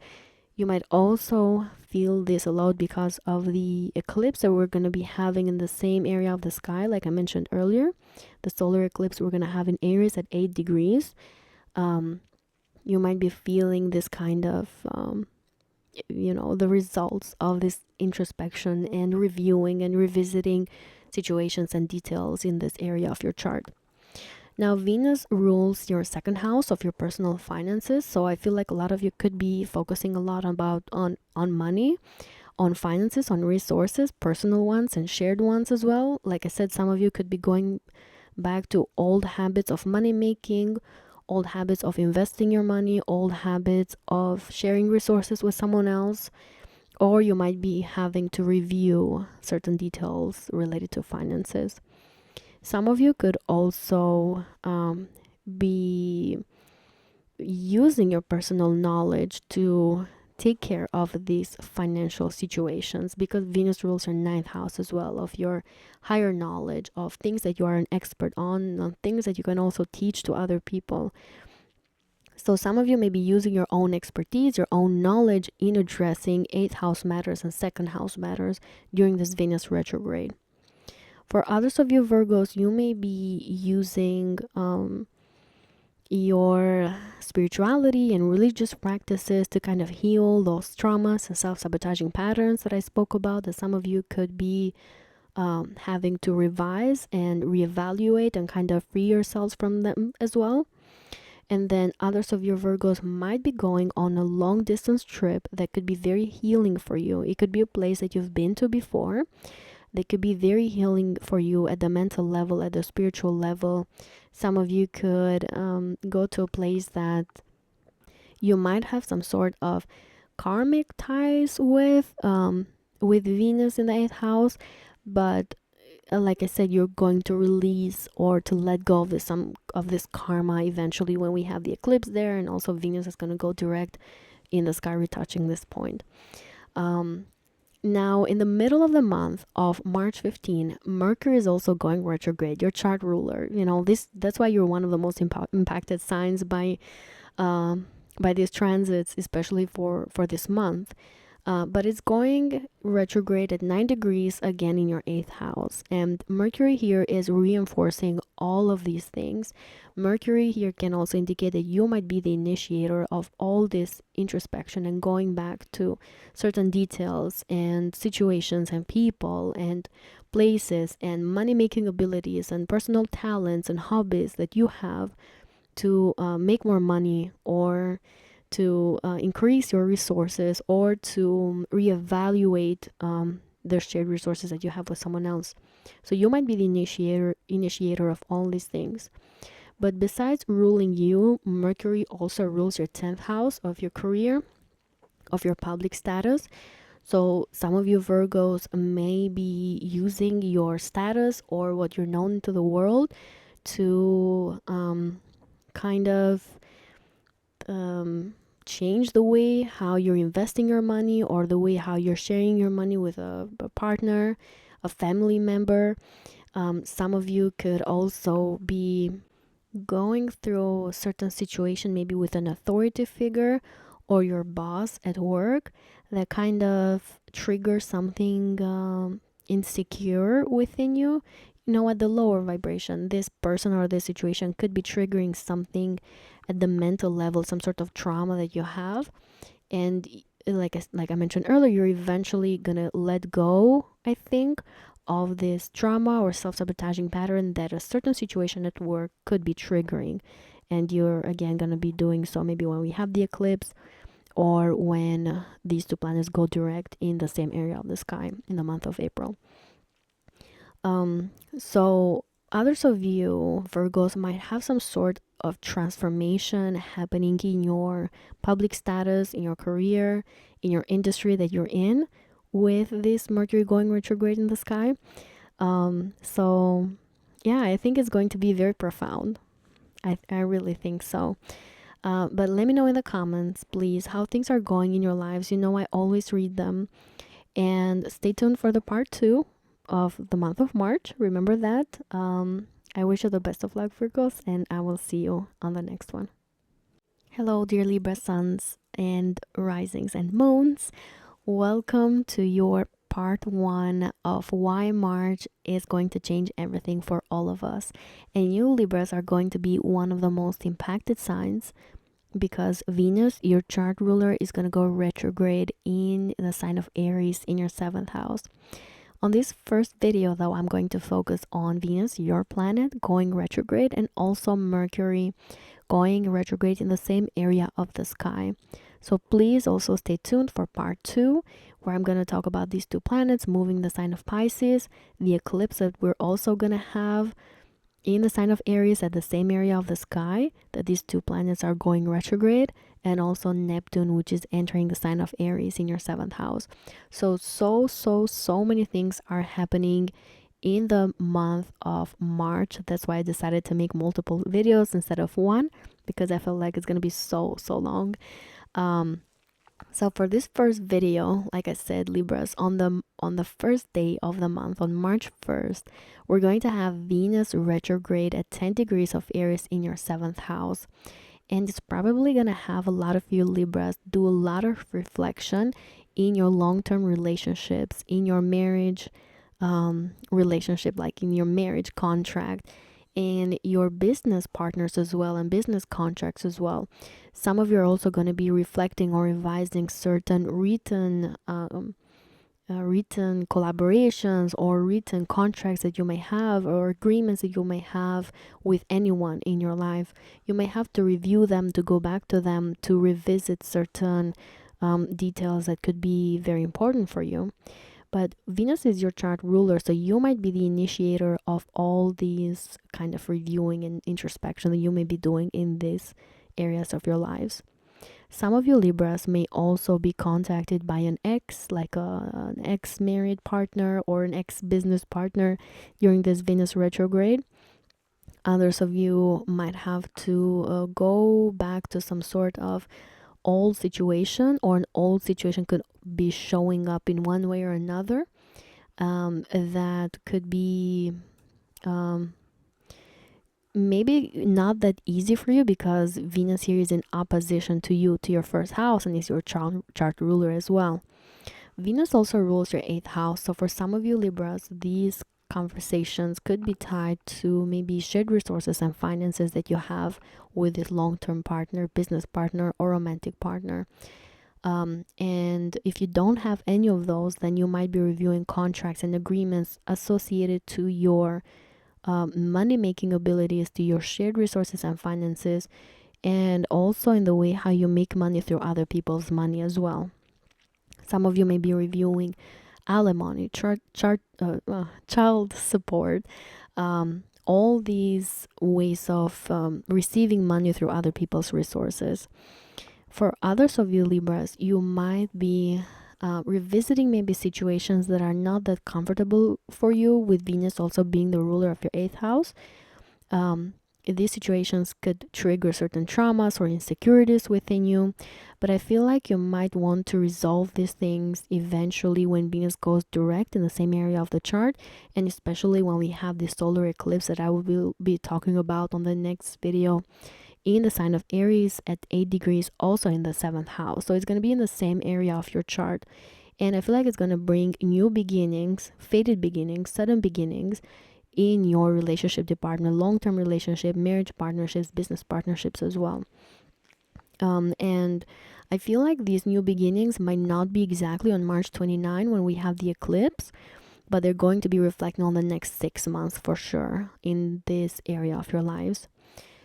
You might also feel this a lot because of the eclipse that we're going to be having in the same area of the sky, like I mentioned earlier. The solar eclipse we're going to have in Aries at 8 degrees. You might be feeling this kind of, the results of this introspection and reviewing and revisiting situations and details in this area of your chart. Now, Venus rules your 2nd house of your personal finances. So I feel like a lot of you could be focusing a lot on money, on finances, on resources, personal ones and shared ones as well. Like I said, some of you could be going back to old habits of money making, old habits of investing your money, old habits of sharing resources with someone else, or you might be having to review certain details related to finances. Some of you could also be using your personal knowledge to take care of these financial situations, because Venus rules your 9th house as well, of your higher knowledge, of things that you are an expert on things that you can also teach to other people. So some of you may be using your own expertise, your own knowledge in addressing 8th house matters and 2nd house matters during this Venus retrograde. For others of you Virgos, you may be using your spirituality and religious practices to kind of heal those traumas and self-sabotaging patterns that I spoke about, that some of you could be having to revise and reevaluate and kind of free yourselves from them as well. And then others of your Virgos might be going on a long distance trip that could be very healing for you. It could be a place that you've been to before. They could be very healing for you at the mental level, at the spiritual level. Some of you could go to a place that you might have some sort of karmic ties with Venus in the 8th house. But like I said, you're going to release or to let go of this karma eventually when we have the eclipse there, and also Venus is going to go direct in the sky, retouching this point. Now, in the middle of the month of March 15, Mercury is also going retrograde, your chart ruler. You know, that's why you're one of the most impacted signs by these transits, especially for this month. But it's going retrograde at 9 degrees again in your 8th house. And Mercury here is reinforcing all of these things. Mercury here can also indicate that you might be the initiator of all this introspection and going back to certain details and situations and people and places and money-making abilities and personal talents and hobbies that you have to make more money, or to increase your resources, or to reevaluate the shared resources that you have with someone else. So you might be the initiator of all these things. But besides ruling you, Mercury also rules your 10th house of your career, of your public status. So some of you Virgos may be using your status or what you're known to the world to kind of change the way how you're investing your money, or the way how you're sharing your money with a partner, a family member. Some of you could also be going through a certain situation, maybe with an authority figure or your boss at work, that kind of triggers something insecure within you. You know, at the lower vibration, this person or this situation could be triggering something at the mental level, some sort of trauma that you have. And like I mentioned earlier, you're eventually gonna let go, I think, of this trauma or self-sabotaging pattern that a certain situation at work could be triggering. And you're again gonna be doing so maybe when we have the eclipse, or when these two planets go direct in the same area of the sky in the month of April. So others of you Virgos might have some sort of transformation happening in your public status, in your career, in your industry that you're in, with this Mercury going retrograde in the sky. So yeah, I think it's going to be very profound. I really think so. But let me know in the comments, please, how things are going in your lives. You know, I always read them. And stay tuned for the part 2 of the month of March. Remember that. I wish you the best of luck, Virgos, and I will see you on the next one. Hello, dear Libra suns and risings and moons. Welcome to your part 1 of why March is going to change everything for all of us. And you Libras are going to be one of the most impacted signs, because Venus, your chart ruler, is going to go retrograde in the sign of Aries in your 7th house. On this first video, though, I'm going to focus on Venus, your planet, going retrograde, and also Mercury going retrograde in the same area of the sky. So please also stay tuned for part 2, where I'm going to talk about these two planets moving the sign of Pisces, the eclipse that we're also going to have in the sign of Aries at the same area of the sky, that these two planets are going retrograde, and also Neptune, which is entering the sign of Aries in your 7th house. So many things are happening in the month of March. That's why I decided to make multiple videos instead of one, because I feel like it's going to be so long. So for this first video, like I said, Libras, on the first day of the month, on March 1st, we're going to have Venus retrograde at 10 degrees of Aries in your 7th house. And it's probably going to have a lot of you Libras do a lot of reflection in your long-term relationships, in your marriage relationship, like in your marriage contract, and your business partners as well, and business contracts as well. Some of you are also going to be reflecting or revising certain written collaborations or written contracts that you may have, or agreements that you may have with anyone in your life. You may have to review them, to go back to them, to revisit certain details that could be very important for you. But Venus is your chart ruler, so you might be the initiator of all these kind of reviewing and introspection that you may be doing in these areas of your lives. Some of you Libras may also be contacted by an ex, like an ex-married partner or an ex-business partner during this Venus retrograde. Others of you might have to go back to some sort of old situation, or an old situation could be showing up in one way or another. That could be maybe not that easy for you, because Venus here is in opposition to you, to your first house, and is your chart ruler as well. Venus also rules your 8th house. So for some of you Libras, these conversations could be tied to maybe shared resources and finances that you have with this long-term partner, business partner, or romantic partner. And if you don't have any of those, then you might be reviewing contracts and agreements associated to your money-making abilities, to your shared resources and finances, and also in the way how you make money through other people's money as well. Some of you may be reviewing alimony, child support, all these ways of receiving money through other people's resources. For others of you Libras, you might be revisiting maybe situations that are not that comfortable for you, with Venus also being the ruler of your 8th house. These situations could trigger certain traumas or insecurities within you, but I feel like you might want to resolve these things eventually when Venus goes direct in the same area of the chart, and especially when we have the solar eclipse that I will be talking about on the next video, in the sign of Aries at 8 degrees, also in the 7th house. So it's going to be in the same area of your chart, and I feel like it's going to bring new beginnings, fated beginnings, sudden beginnings in your relationship department, long-term relationship, marriage partnerships, business partnerships as well. And I feel like these new beginnings might not be exactly on March 29 when we have the eclipse, but they're going to be reflecting on the next 6 months for sure in this area of your lives.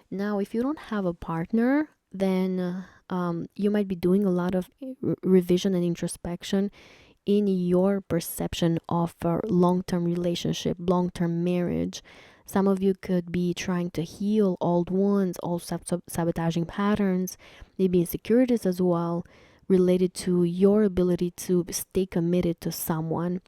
Now, if you don't have a partner, then you might be doing a lot of revision and introspection in your perception of a long-term relationship, long-term marriage. Some of you could be trying to heal old wounds, old sabotaging patterns, maybe insecurities as well, related to your ability to stay committed to someone.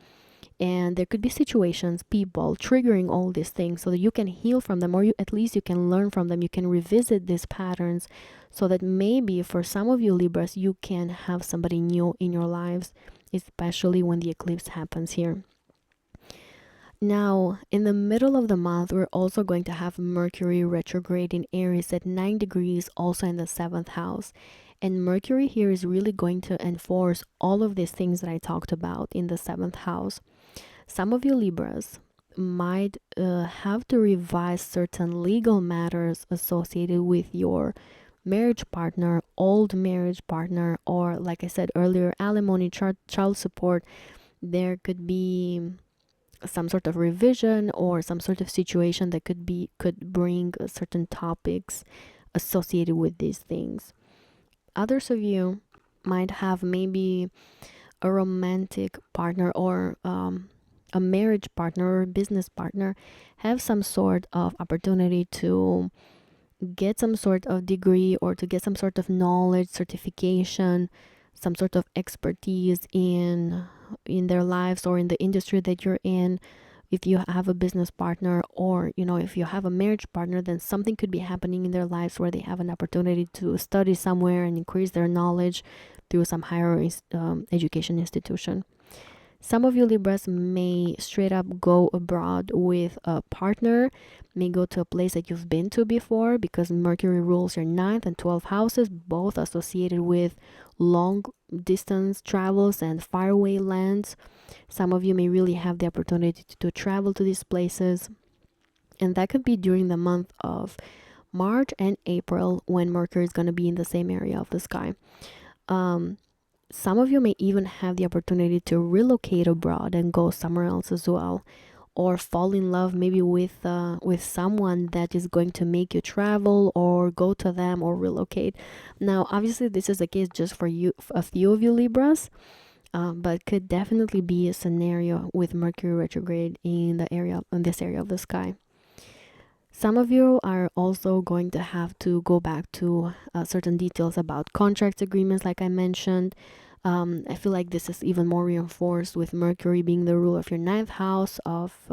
And there could be situations, people triggering all these things, so that you can heal from them, or at least you can learn from them. You can revisit these patterns, so that maybe for some of you Libras, you can have somebody new in your lives, especially when the eclipse happens here. Now, in the middle of the month, we're also going to have Mercury retrograde in Aries at 9 degrees, also in the 7th house. And Mercury here is really going to enforce all of these things that I talked about in the 7th house. Some of you Libras might have to revise certain legal matters associated with your marriage partner, old marriage partner, or like I said earlier, alimony, child support. There could be some sort of revision or some sort of situation that could bring certain topics associated with these things. Others of you might have maybe a romantic partner, or a marriage partner or business partner, have some sort of opportunity to get some sort of degree, or to get some sort of knowledge, certification, some sort of expertise in their lives or in the industry that you're in. If you have a business partner, or if you have a marriage partner, then something could be happening in their lives where they have an opportunity to study somewhere and increase their knowledge through some higher education institution. Some of you Libras may straight up go abroad with a partner, may go to a place that you've been to before, because Mercury rules your 9th and 12th houses, both associated with long distance travels and faraway lands. Some of you may really have the opportunity to travel to these places, and that could be during the month of March and April, when Mercury is going to be in the same area of the sky. Some of you may even have the opportunity to relocate abroad and go somewhere else as well, or fall in love maybe with someone that is going to make you travel or go to them or relocate. Now, obviously, this is the case just for you, a few of you Libras, but could definitely be a scenario with Mercury retrograde in this area of the sky. Some of you are also going to have to go back to certain details about contracts, agreements, like I mentioned. I feel like this is even more reinforced with Mercury being the ruler of your ninth house of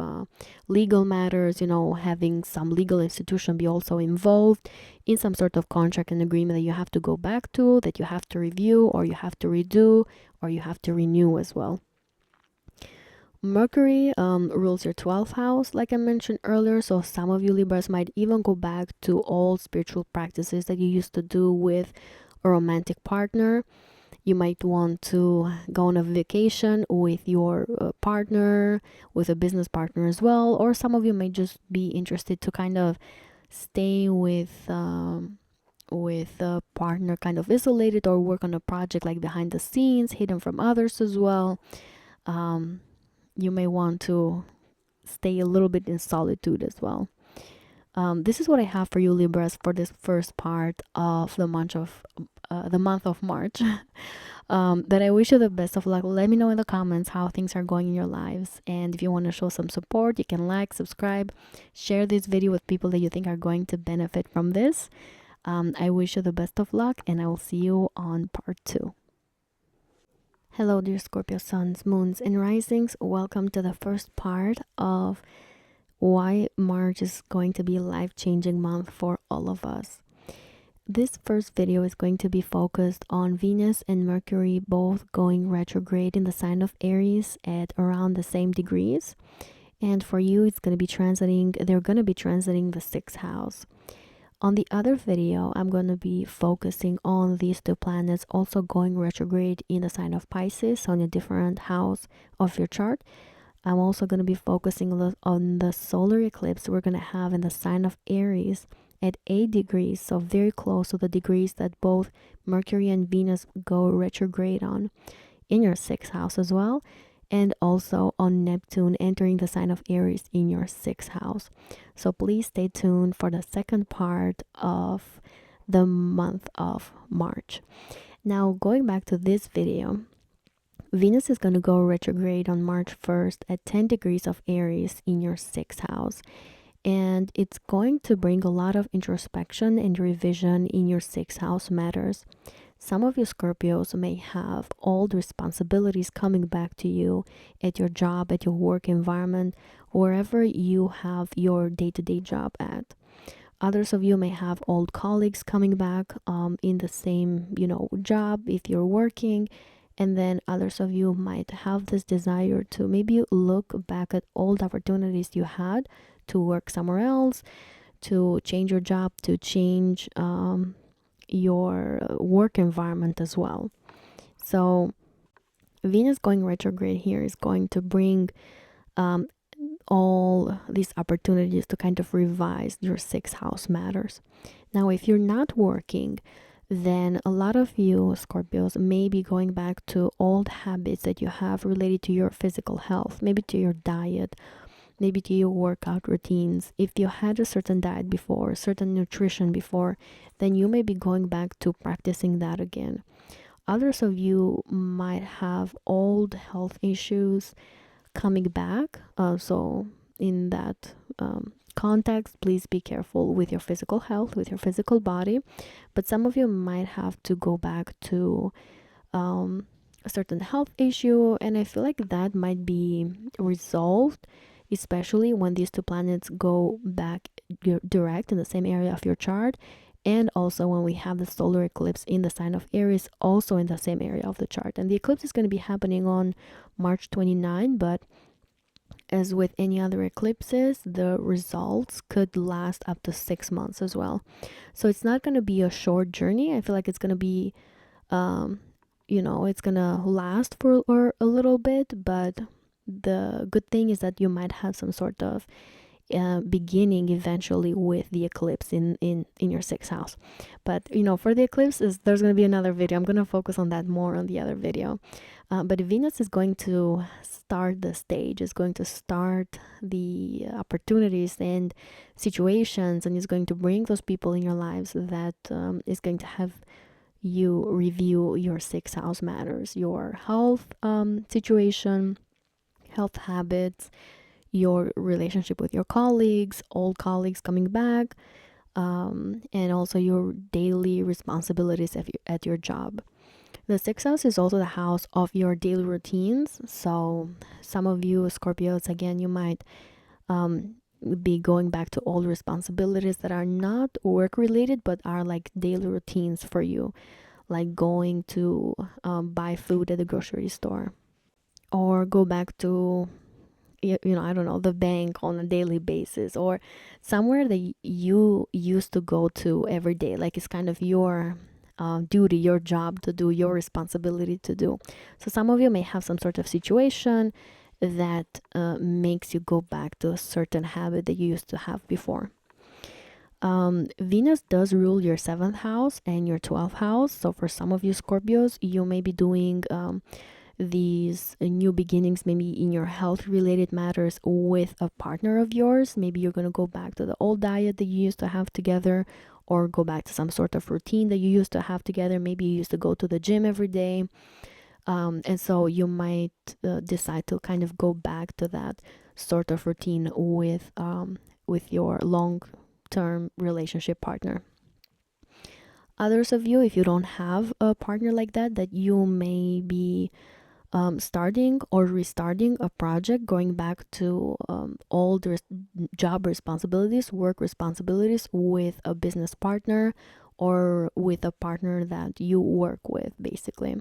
legal matters, you know, having some legal institution be also involved in some sort of contract and agreement that you have to go back to, that you have to review, or you have to redo, or you have to renew as well. Mercury rules your 12th house, like I mentioned earlier, so some of you Libras might even go back to old spiritual practices that you used to do with a romantic partner. You might want to go on a vacation with your partner, with a business partner as well, or some of you may just be interested to kind of stay with a partner kind of isolated, or work on a project like behind the scenes, hidden from others as well. You may want to stay a little bit in solitude as well. This is what I have for you Libras for this first part of the month of March. That I wish you the best of luck. Let me know in the comments how things are going in your lives, and if you want to show some support, you can like, subscribe, share this video with people that you think are going to benefit from this. I wish you the best of luck, and I will see you on part 2. Hello dear Scorpio suns, moons, and risings. Welcome to the first part of why March is going to be a life-changing month for all of us. This first video is going to be focused on Venus and Mercury both going retrograde in the sign of Aries at around the same degrees. And for you, they're going to be transiting the 6th house. On the other video, I'm going to be focusing on these two planets also going retrograde in the sign of Pisces, on a different house of your chart. I'm also going to be focusing on the solar eclipse we're going to have in the sign of Aries at 8 degrees, so very close to the degrees that both Mercury and Venus go retrograde on in your 6th house as well, and also on Neptune entering the sign of Aries in your 6th house. So please stay tuned for the second part of the month of March. Now, going back to this video, Venus is going to go retrograde on March 1st at 10 degrees of Aries in your 6th house. And it's going to bring a lot of introspection and revision in your 6th house matters. Some of you Scorpios may have old responsibilities coming back to you at your job, at your work environment, wherever you have your day-to-day job at. Others of you may have old colleagues coming back in the same, job if you're working. And then others of you might have this desire to maybe look back at old opportunities you had to work somewhere else, to change your job, to change your work environment as well. So Venus going retrograde here is going to bring all these opportunities to kind of revise your 6th house matters. Now, if you're not working, then a lot of you Scorpios may be going back to old habits that you have related to your physical health, maybe to your diet, maybe to your workout routines. If you had a certain diet before, certain nutrition before, then you may be going back to practicing that again. Others of you might have old health issues coming back. So in that context, please be careful with your physical health, with your physical body. But some of you might have to go back to a certain health issue, and I feel like that might be resolved, especially when these two planets go back direct in the same area of your chart, and also when we have the solar eclipse in the sign of Aries also in the same area of the chart. And the eclipse is going to be happening on March 29, but as with any other eclipses, the results could last up to 6 months as well. So it's not going to be a short journey. I feel like it's going to be it's gonna last for a little bit, but the good thing is that you might have some sort of beginning eventually with the eclipse in your 6th house. But for the eclipse, there's going to be another video. I'm going to focus on that more on the other video. But Venus is going to start the stage, is going to start the opportunities and situations, and is going to bring those people in your lives that is going to have you review your 6th house matters, your health situation, health habits, your relationship with your colleagues, old colleagues coming back, and also your daily responsibilities at your job. The sixth house is also the house of your daily routines. So some of you Scorpios, again, you might be going back to old responsibilities that are not work related but are like daily routines for you, like going to buy food at the grocery store, or go back to I don't know, the bank on a daily basis, or somewhere that you used to go to every day, like it's kind of your duty, your job to do, your responsibility to do. So some of you may have some sort of situation that makes you go back to a certain habit that you used to have before. Venus does rule your 7th house and your 12th house. So for some of you Scorpios, you may be doing these new beginnings, maybe in your health related matters with a partner of yours. Maybe you're going to go back to the old diet that you used to have together, or go back to some sort of routine that you used to have together. Maybe you used to go to the gym every day. And so you might decide to kind of go back to that sort of routine with your long-term relationship partner. Others of you, if you don't have a partner like that you may be starting or restarting a project, going back to old job responsibilities, work responsibilities with a business partner or with a partner that you work with, basically.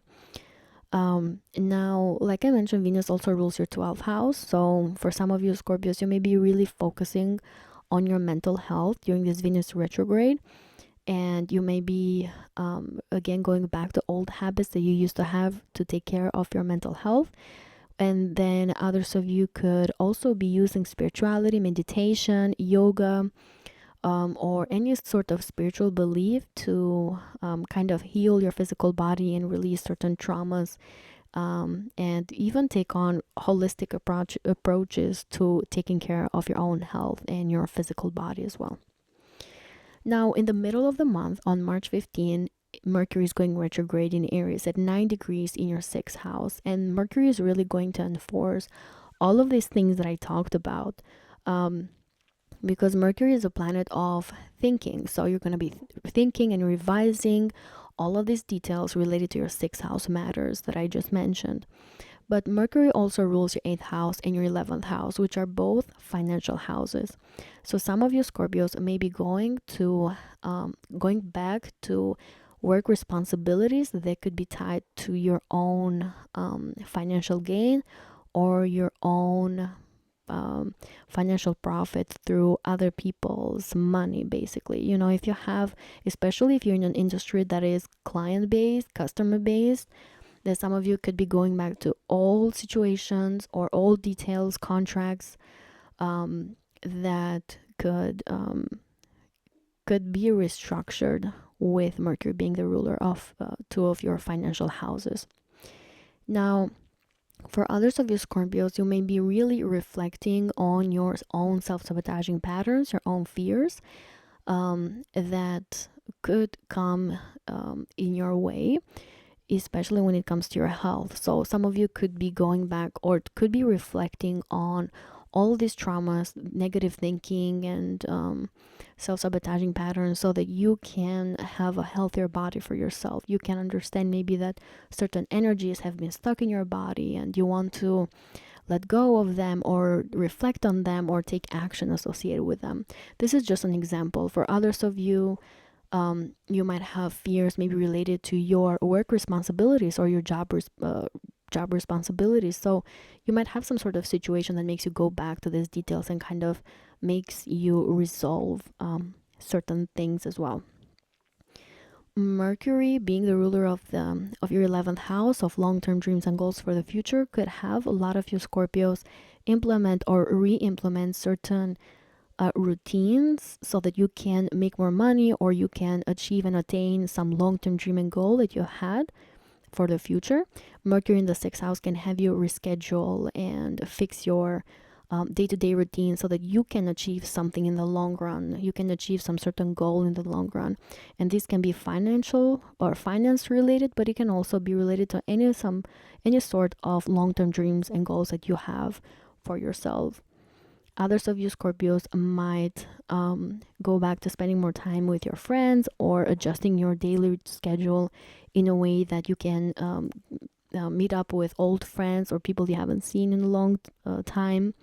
Now, like I mentioned, Venus also rules your 12th house. So for some of you Scorpios, you may be really focusing on your mental health during this Venus retrograde. And you may be, again, going back to old habits that you used to have to take care of your mental health. And then others of you could also be using spirituality, meditation, yoga, or any sort of spiritual belief to kind of heal your physical body and release certain traumas, and even take on holistic approaches to taking care of your own health and your physical body as well. Now, in the middle of the month, on March 15, Mercury is going retrograde in Aries at 9 degrees in your 6th house. And Mercury is really going to enforce all of these things that I talked about, because Mercury is a planet of thinking. So you're going to be thinking and revising all of these details related to your 6th house matters that I just mentioned. But Mercury also rules your 8th house and your 11th house, which are both financial houses. So some of you Scorpios may be going back to work responsibilities that could be tied to your own financial gain or your own financial profit through other people's money, basically. If you have, especially if you're in an industry that is client-based, customer-based, that some of you could be going back to old situations or old details, contracts that could be restructured with Mercury being the ruler of 2 of your financial houses. Now, for others of you Scorpios, you may be really reflecting on your own self-sabotaging patterns, your own fears that could come in your way, especially when it comes to your health. So some of you could be going back or could be reflecting on all these traumas, negative thinking, and self-sabotaging patterns, so that you can have a healthier body for yourself. You can understand maybe that certain energies have been stuck in your body and you want to let go of them or reflect on them or take action associated with them. This is just an example. For others of you, you might have fears maybe related to your work responsibilities or your job responsibilities. So you might have some sort of situation that makes you go back to these details and kind of makes you resolve certain things as well. Mercury, being the ruler of your 11th house of long-term dreams and goals for the future, could have a lot of you Scorpios implement or re-implement certain routines so that you can make more money, or you can achieve and attain some long-term dream and goal that you had for the future. Mercury in the 6th house can have you reschedule and fix your day-to-day routine so that you can achieve something in the long run. You can achieve some certain goal in the long run, and this can be financial or finance related, but it can also be related to any sort of long-term dreams and goals that you have for yourself. Others of you Scorpios might go back to spending more time with your friends or adjusting your daily schedule in a way that you can meet up with old friends or people you haven't seen in a long time.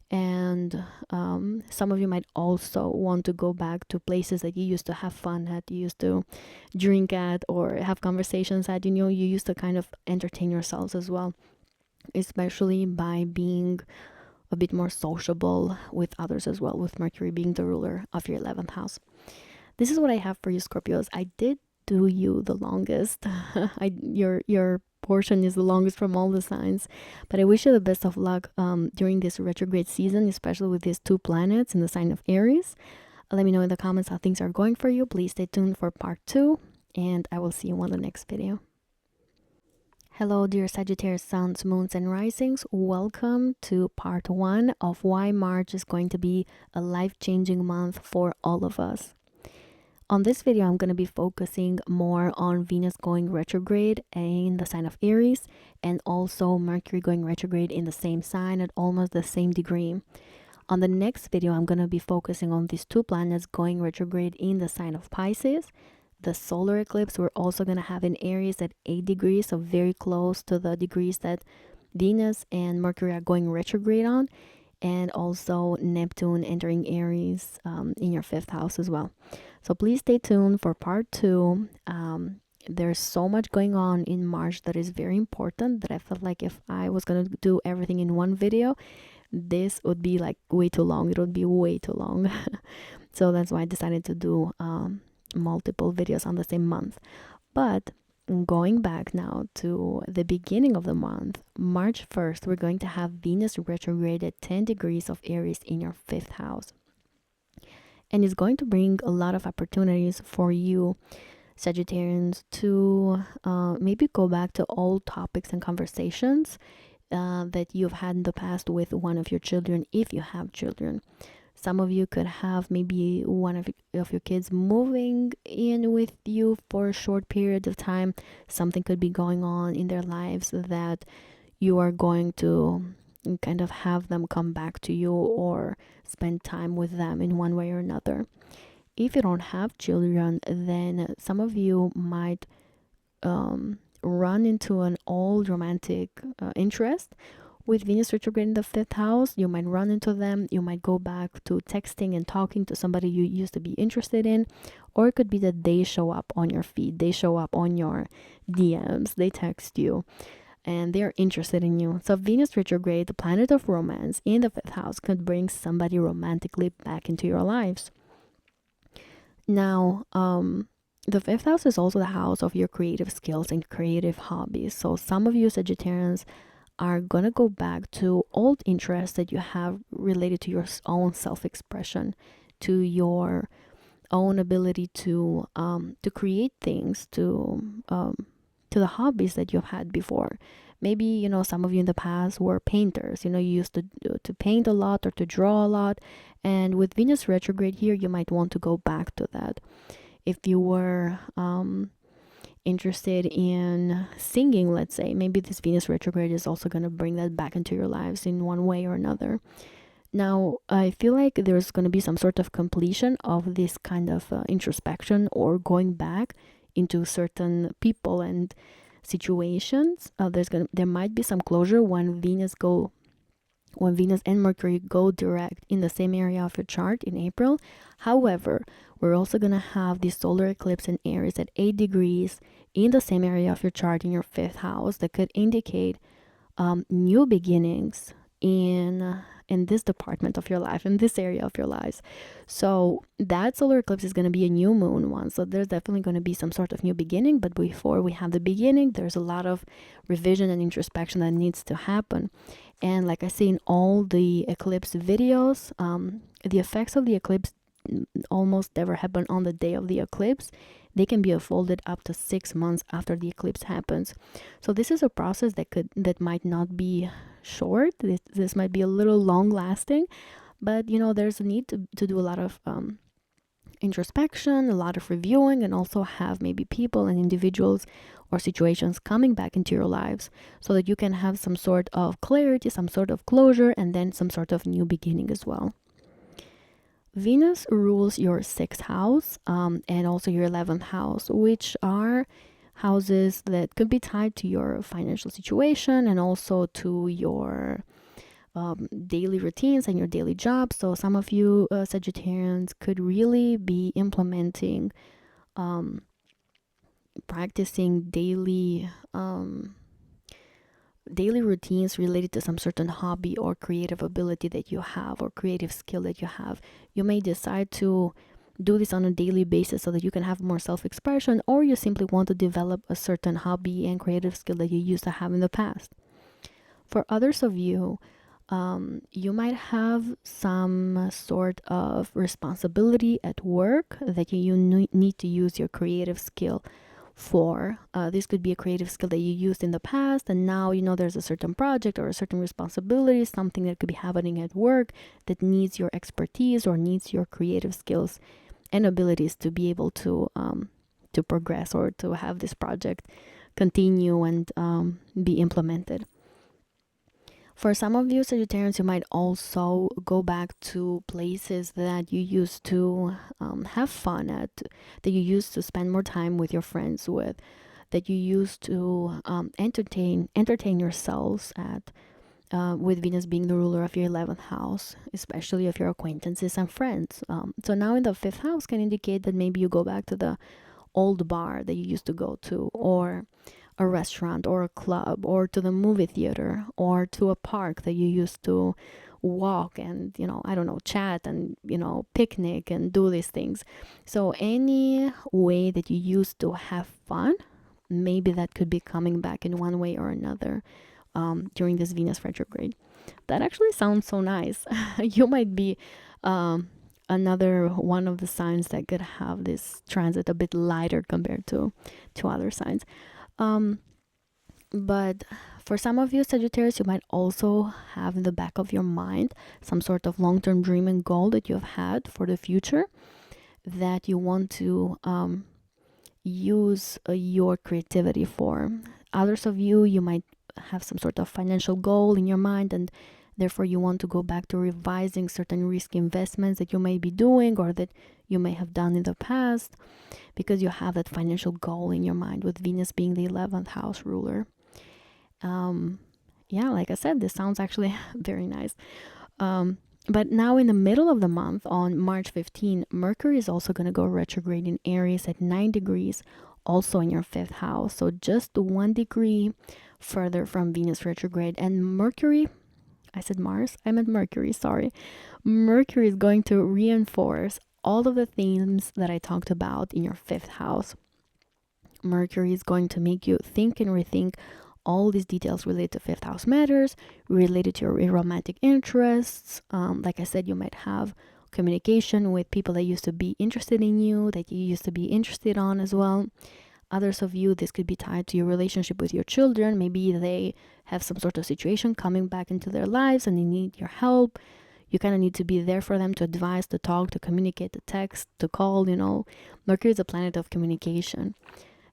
And some of you might also want to go back to places that you used to have fun at, you used to drink at, or have conversations at, you used to kind of entertain yourselves as well, especially by being a bit more sociable with others as well, with Mercury being the ruler of your 11th house. This is what I have for you, Scorpios. I did do you the longest. Your portion is the longest from all the signs, but I wish you the best of luck during this retrograde season, especially with these 2 planets in the sign of Aries. Let me know in the comments how things are going for you. Please stay tuned for part 2, and I will see you on the next video. Hello, dear Sagittarius suns, moons, and risings. Welcome to part 1 of why March is going to be a life-changing month for all of us. On this video, I'm going to be focusing more on Venus going retrograde in the sign of Aries, and also Mercury going retrograde in the same sign at almost the same degree. On the next video, I'm going to be focusing on these 2 planets going retrograde in the sign of Pisces. The solar eclipse we're also going to have in Aries at 8 degrees, so very close to the degrees that Venus and Mercury are going retrograde on, and also Neptune entering Aries in your 5th house as well. So please stay tuned for part 2. There's so much going on in March that is very important that I felt like if I was going to do everything in one video, this would be like way too long. It would be way too long. So that's why I decided to do multiple videos on the same month. But going back now to the beginning of the month, March 1st, we're going to have Venus retrograde at 10 degrees of Aries in your 5th house. And it's going to bring a lot of opportunities for you, Sagittarians, to maybe go back to old topics and conversations that you've had in the past with one of your children, if you have children. Some of you could have maybe one of your kids moving in with you for a short period of time. Something could be going on in their lives that you are going to kind of have them come back to you or spend time with them in one way or another. If you don't have children, then some of you might run into an old romantic interest. With Venus retrograde in the 5th house, you might run into them. You might go back to texting and talking to somebody you used to be interested in. Or it could be that they show up on your feed. They show up on your DMs. They text you and they're interested in you. So Venus retrograde, the planet of romance in the 5th house, could bring somebody romantically back into your lives. Now, the 5th house is also the house of your creative skills and creative hobbies. So some of you Sagittarians are going to go back to old interests that you have related to your own self-expression, to your own ability to create things, to the hobbies that you've had before. Maybe, some of you in the past were painters. You used to paint a lot or to draw a lot. And with Venus retrograde here, you might want to go back to that. If you were interested in singing, let's say, maybe this Venus retrograde is also going to bring that back into your lives in one way or another. Now, I feel like there's going to be some sort of completion of this kind of introspection or going back into certain people and situations. There might be some closure when Venus and Mercury go direct in the same area of your chart in April. However, we're also going to have the solar eclipse in Aries at 8 degrees in the same area of your chart in your 5th house that could indicate new beginnings in this department of your life, in this area of your lives. So that solar eclipse is going to be a new moon one. So there's definitely going to be some sort of new beginning. But before we have the beginning, there's a lot of revision and introspection that needs to happen. And like I say in all the eclipse videos, the effects of the eclipse almost never happen on the day of the eclipse. They can be unfolded up to 6 months after the eclipse happens. So this is a process that might not be short. This might be a little long lasting, but there's a need to do a lot of introspection, a lot of reviewing, and also have maybe people and individuals or situations coming back into your lives so that you can have some sort of clarity, some sort of closure, and then some sort of new beginning as well. Venus rules your 6th house and also your 11th house, which are houses that could be tied to your financial situation and also to your daily routines and your daily job. So some of you Sagittarians could really be implementing, practicing daily routines related to some certain hobby or creative ability that you have or creative skill that you have. You may decide to do this on a daily basis so that you can have more self-expression, or you simply want to develop a certain hobby and creative skill that you used to have in the past. For others of you, you might have some sort of responsibility at work that you need to use your creative skill for. This could be a creative skill that you used in the past, and now there's a certain project or a certain responsibility, something that could be happening at work that needs your expertise or needs your creative skills and abilities to be able to progress or to have this project continue and be implemented. For some of you Sagittarians, you might also go back to places that you used to have fun at, that you used to spend more time with your friends with, that you used to entertain yourselves at, with Venus being the ruler of your 11th house, especially of your acquaintances and friends. So now in the 5th house can indicate that maybe you go back to the old bar that you used to go to, or a restaurant or a club, or to the movie theater, or to a park that you used to walk and I don't know, chat and picnic and do these things. So any way that you used to have fun, maybe that could be coming back in one way or another during this Venus retrograde. That actually sounds so nice. You might be another one of the signs that could have this transit a bit lighter compared to other signs. But for some of you Sagittarius, you might also have in the back of your mind some sort of long-term dream and goal that you've had for the future that you want to use your creativity for. Others of you, you might have some sort of financial goal in your mind, and therefore you want to go back to revising certain risky investments that you may be doing or that you may have done in the past, because you have that financial goal in your mind, with Venus being the 11th house ruler. Yeah, like I said, this sounds actually very nice. But now in the middle of the month, on March 15, Mercury is also going to go retrograde in Aries at 9 degrees, also in your 5th house. So just 1 degree further from Venus retrograde. And Mercury, I said Mars, I meant Mercury, sorry. Mercury is going to reinforce all of the themes that I talked about in your 5th house. Mercury is going to make you think and rethink all these details related to 5th house matters, related to your romantic interests. Like I said, you might have communication with people that used to be interested in you, that you used to be interested on as well. Others of you, this could be tied to your relationship with your children. Maybe they have some sort of situation coming back into their lives and they need your help. You kind of need to be there for them, to advise, to talk, to communicate, to text, to call. Mercury is a planet of communication.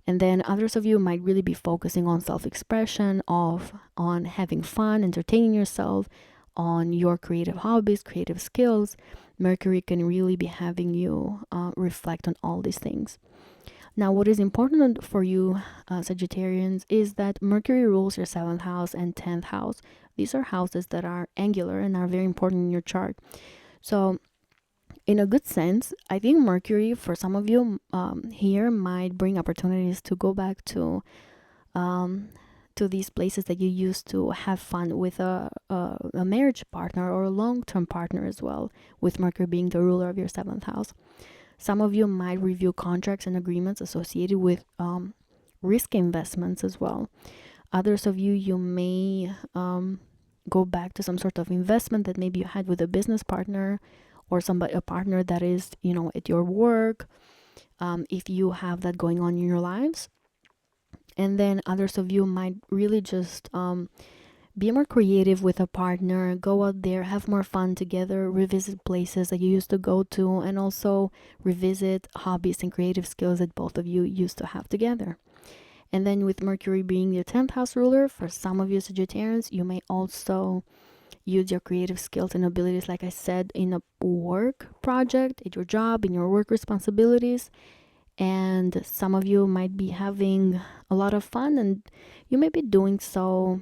And then others of you might really be focusing on self-expression, on having fun, entertaining yourself, on your creative hobbies, creative skills. Mercury can really be having you reflect on all these things. Now, what is important for you Sagittarians is that Mercury rules your 7th house and 10th house. These are houses that are angular and are very important in your chart. So in a good sense, I think Mercury, for some of you here, might bring opportunities to go back to these places that you used to have fun with a marriage partner or a long-term partner as well, with Mercury being the ruler of your 7th house. Some of you might review contracts and agreements associated with risk investments as well. Others of you, you may go back to some sort of investment that maybe you had with a business partner, or a partner that is, at your work, if you have that going on in your lives. And then others of you might really just be more creative with a partner, go out there, have more fun together, revisit places that you used to go to, and also revisit hobbies and creative skills that both of you used to have together. And then with Mercury being your 10th house ruler, for some of you Sagittarians, you may also use your creative skills and abilities, like I said, in a work project, at your job, in your work responsibilities. And some of you might be having a lot of fun, and you may be doing so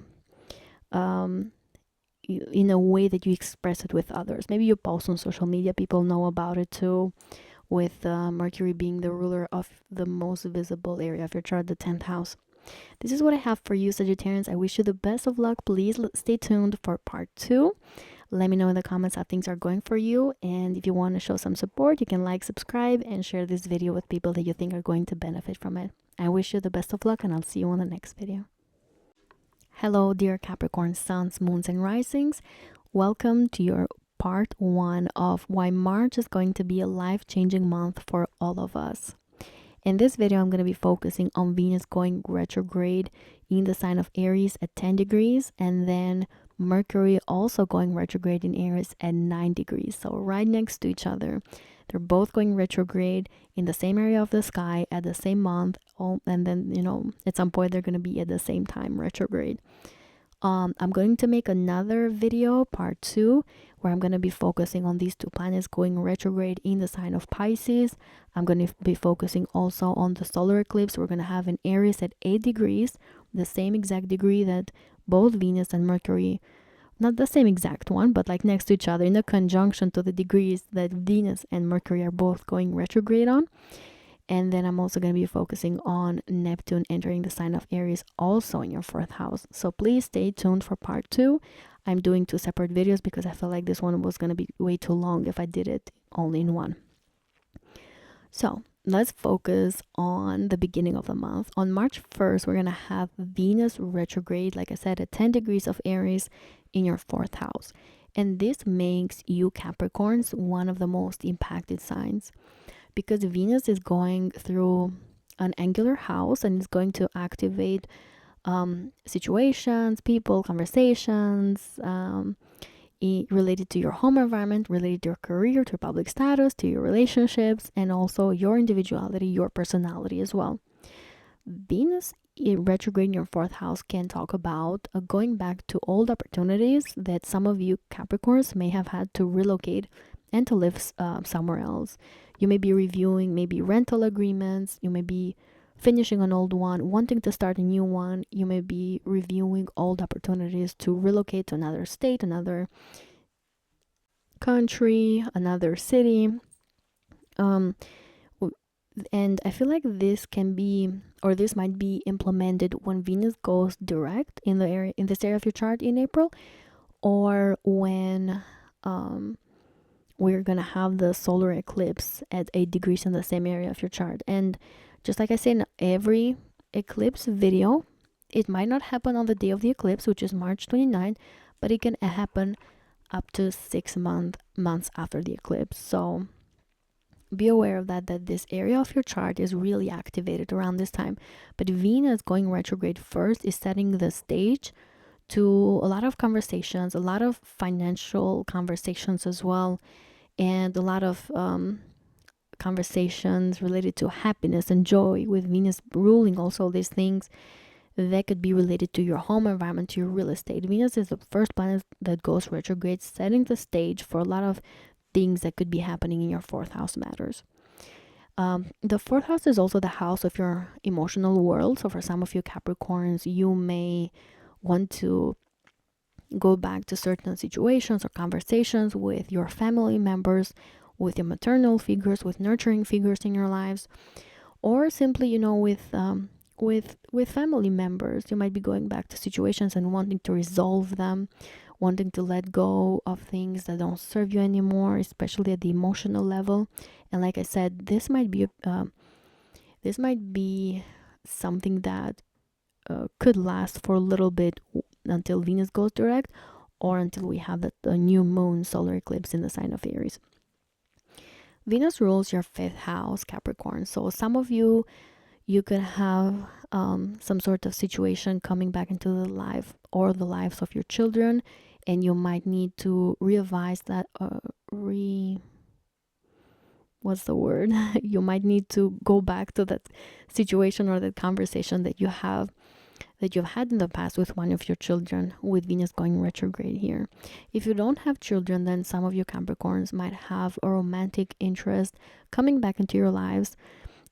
in a way that you express it with others. Maybe you post on social media, people know about it too, with Mercury being the ruler of the most visible area of your chart, the 10th house. This is what I have for you, Sagittarians. I wish you the best of luck. Please stay tuned for part 2. Let me know in the comments how things are going for you. And if you want to show some support, you can like, subscribe, and share this video with people that you think are going to benefit from it. I wish you the best of luck, and I'll see you on the next video. Hello, dear Capricorn suns, moons, and risings. Welcome to your part 1 of why March is going to be a life-changing month for all of us. In this video, I'm going to be focusing on Venus going retrograde in the sign of Aries at 10 degrees, and then Mercury also going retrograde in Aries at 9 degrees. So right next to each other. They're both going retrograde in the same area of the sky at the same month. And then, at some point they're going to be at the same time retrograde. I'm going to make another video, part 2, where I'm going to be focusing on these two planets going retrograde in the sign of Pisces. I'm going to be focusing also on the solar eclipse we're going to have in Aries at 8 degrees, the same exact degree that both Venus and Mercury, not the same exact one, but like next to each other in a conjunction to the degrees that Venus and Mercury are both going retrograde on. And then I'm also going to be focusing on Neptune entering the sign of Aries also in your 4th house. So please stay tuned for part 2. I'm doing 2 separate videos because I felt like this one was going to be way too long if I did it only in one. So let's focus on the beginning of the month. On March 1st, we're going to have Venus retrograde, like I said, at 10 degrees of Aries in your 4th house. And this makes you Capricorns one of the most impacted signs, because Venus is going through an angular house and is going to activate situations, people, conversations related to your home environment, related to your career, to your public status, to your relationships, and also your individuality, your personality as well. Venus retrograde in your 4th house can talk about going back to old opportunities that some of you Capricorns may have had to relocate and to live somewhere else. You may be reviewing maybe rental agreements. You may be finishing an old one, wanting to start a new one. You may be reviewing old opportunities to relocate to another state, another country, another city. And I feel like this can be, or this might be implemented when Venus goes direct in the area, in this area of your chart in April, or when we're gonna have the solar eclipse at 8 degrees in the same area of your chart. And just like I say in every eclipse video, it might not happen on the day of the eclipse, which is March 29, but it can happen up to 6 months after the eclipse. So be aware of that this area of your chart is really activated around this time. But Venus going retrograde first is setting the stage to a lot of conversations, a lot of financial conversations as well, and a lot of conversations related to happiness and joy, with Venus ruling also these things that could be related to your home environment, to your real estate. Venus is the first planet that goes retrograde, setting the stage for a lot of things that could be happening in your 4th house matters. The 4th house is also the house of your emotional world. So for some of you Capricorns, you may want to go back to certain situations or conversations with your family members, with your maternal figures, with nurturing figures in your lives, or simply, with family members. You might be going back to situations and wanting to resolve them, wanting to let go of things that don't serve you anymore, especially at the emotional level. And like I said, this might be something that could last for a little bit until Venus goes direct, or until we have the new moon solar eclipse in the sign of Aries. Venus rules your 5th house, Capricorn. So some of you You could have some sort of situation coming back into the life or the lives of your children, and you might need to revise that what's the word you might need to go back to that situation or that conversation that you've had in the past with one of your children, with Venus going retrograde here. If you don't have children, then some of your Capricorns might have a romantic interest coming back into your lives,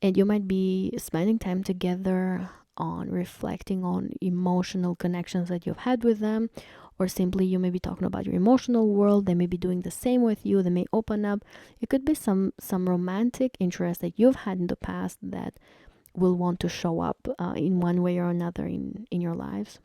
and you might be spending time together on reflecting on emotional connections that you've had with them, or simply you may be talking about your emotional world. They may be doing the same with you. They may open up. It could be some romantic interest that you've had in the past that will want to show up in one way or another in your lives.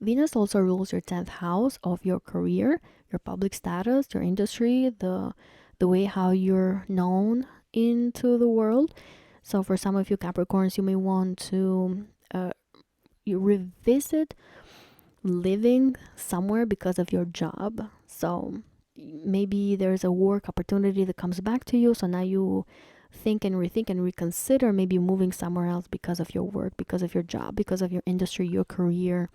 Venus also rules your 10th house of your career, your public status, your industry, the way how you're known into the world. So for some of you Capricorns, you may want to you revisit living somewhere because of your job. So maybe there's a work opportunity that comes back to you, so now you think and rethink and reconsider maybe moving somewhere else because of your work, because of your job, because of your industry, your career.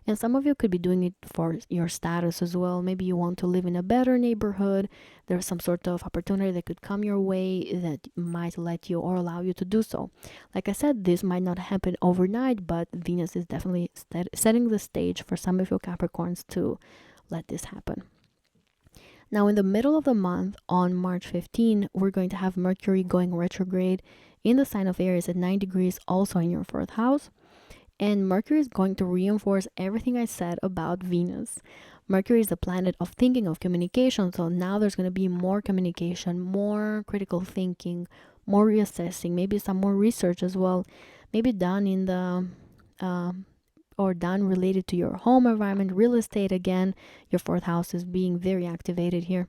And some of you could be doing it for your status as well. Maybe you want to live in a better neighborhood. There's some sort of opportunity that could come your way that might let you or allow you to do so. Like I said, this might not happen overnight, but Venus is definitely setting the stage for some of your Capricorns to let this happen. Now, in the middle of the month, on March 15, we're going to have Mercury going retrograde in the sign of Aries at 9 degrees, also in your 4th house. And Mercury is going to reinforce everything I said about Venus. Mercury is the planet of thinking, of communication. So now there's going to be more communication, more critical thinking, more reassessing, maybe some more research as well, maybe done in the or done related to your home environment, real estate. Again, your 4th house is being very activated here.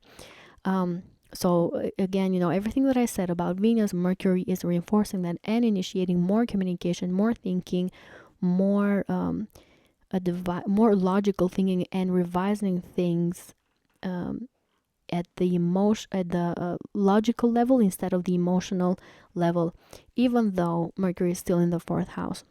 So again, everything that I said about Venus, Mercury is reinforcing that and initiating more communication, more thinking, more more logical thinking, and revising things at the logical level instead of the emotional level, even though Mercury is still in the 4th house.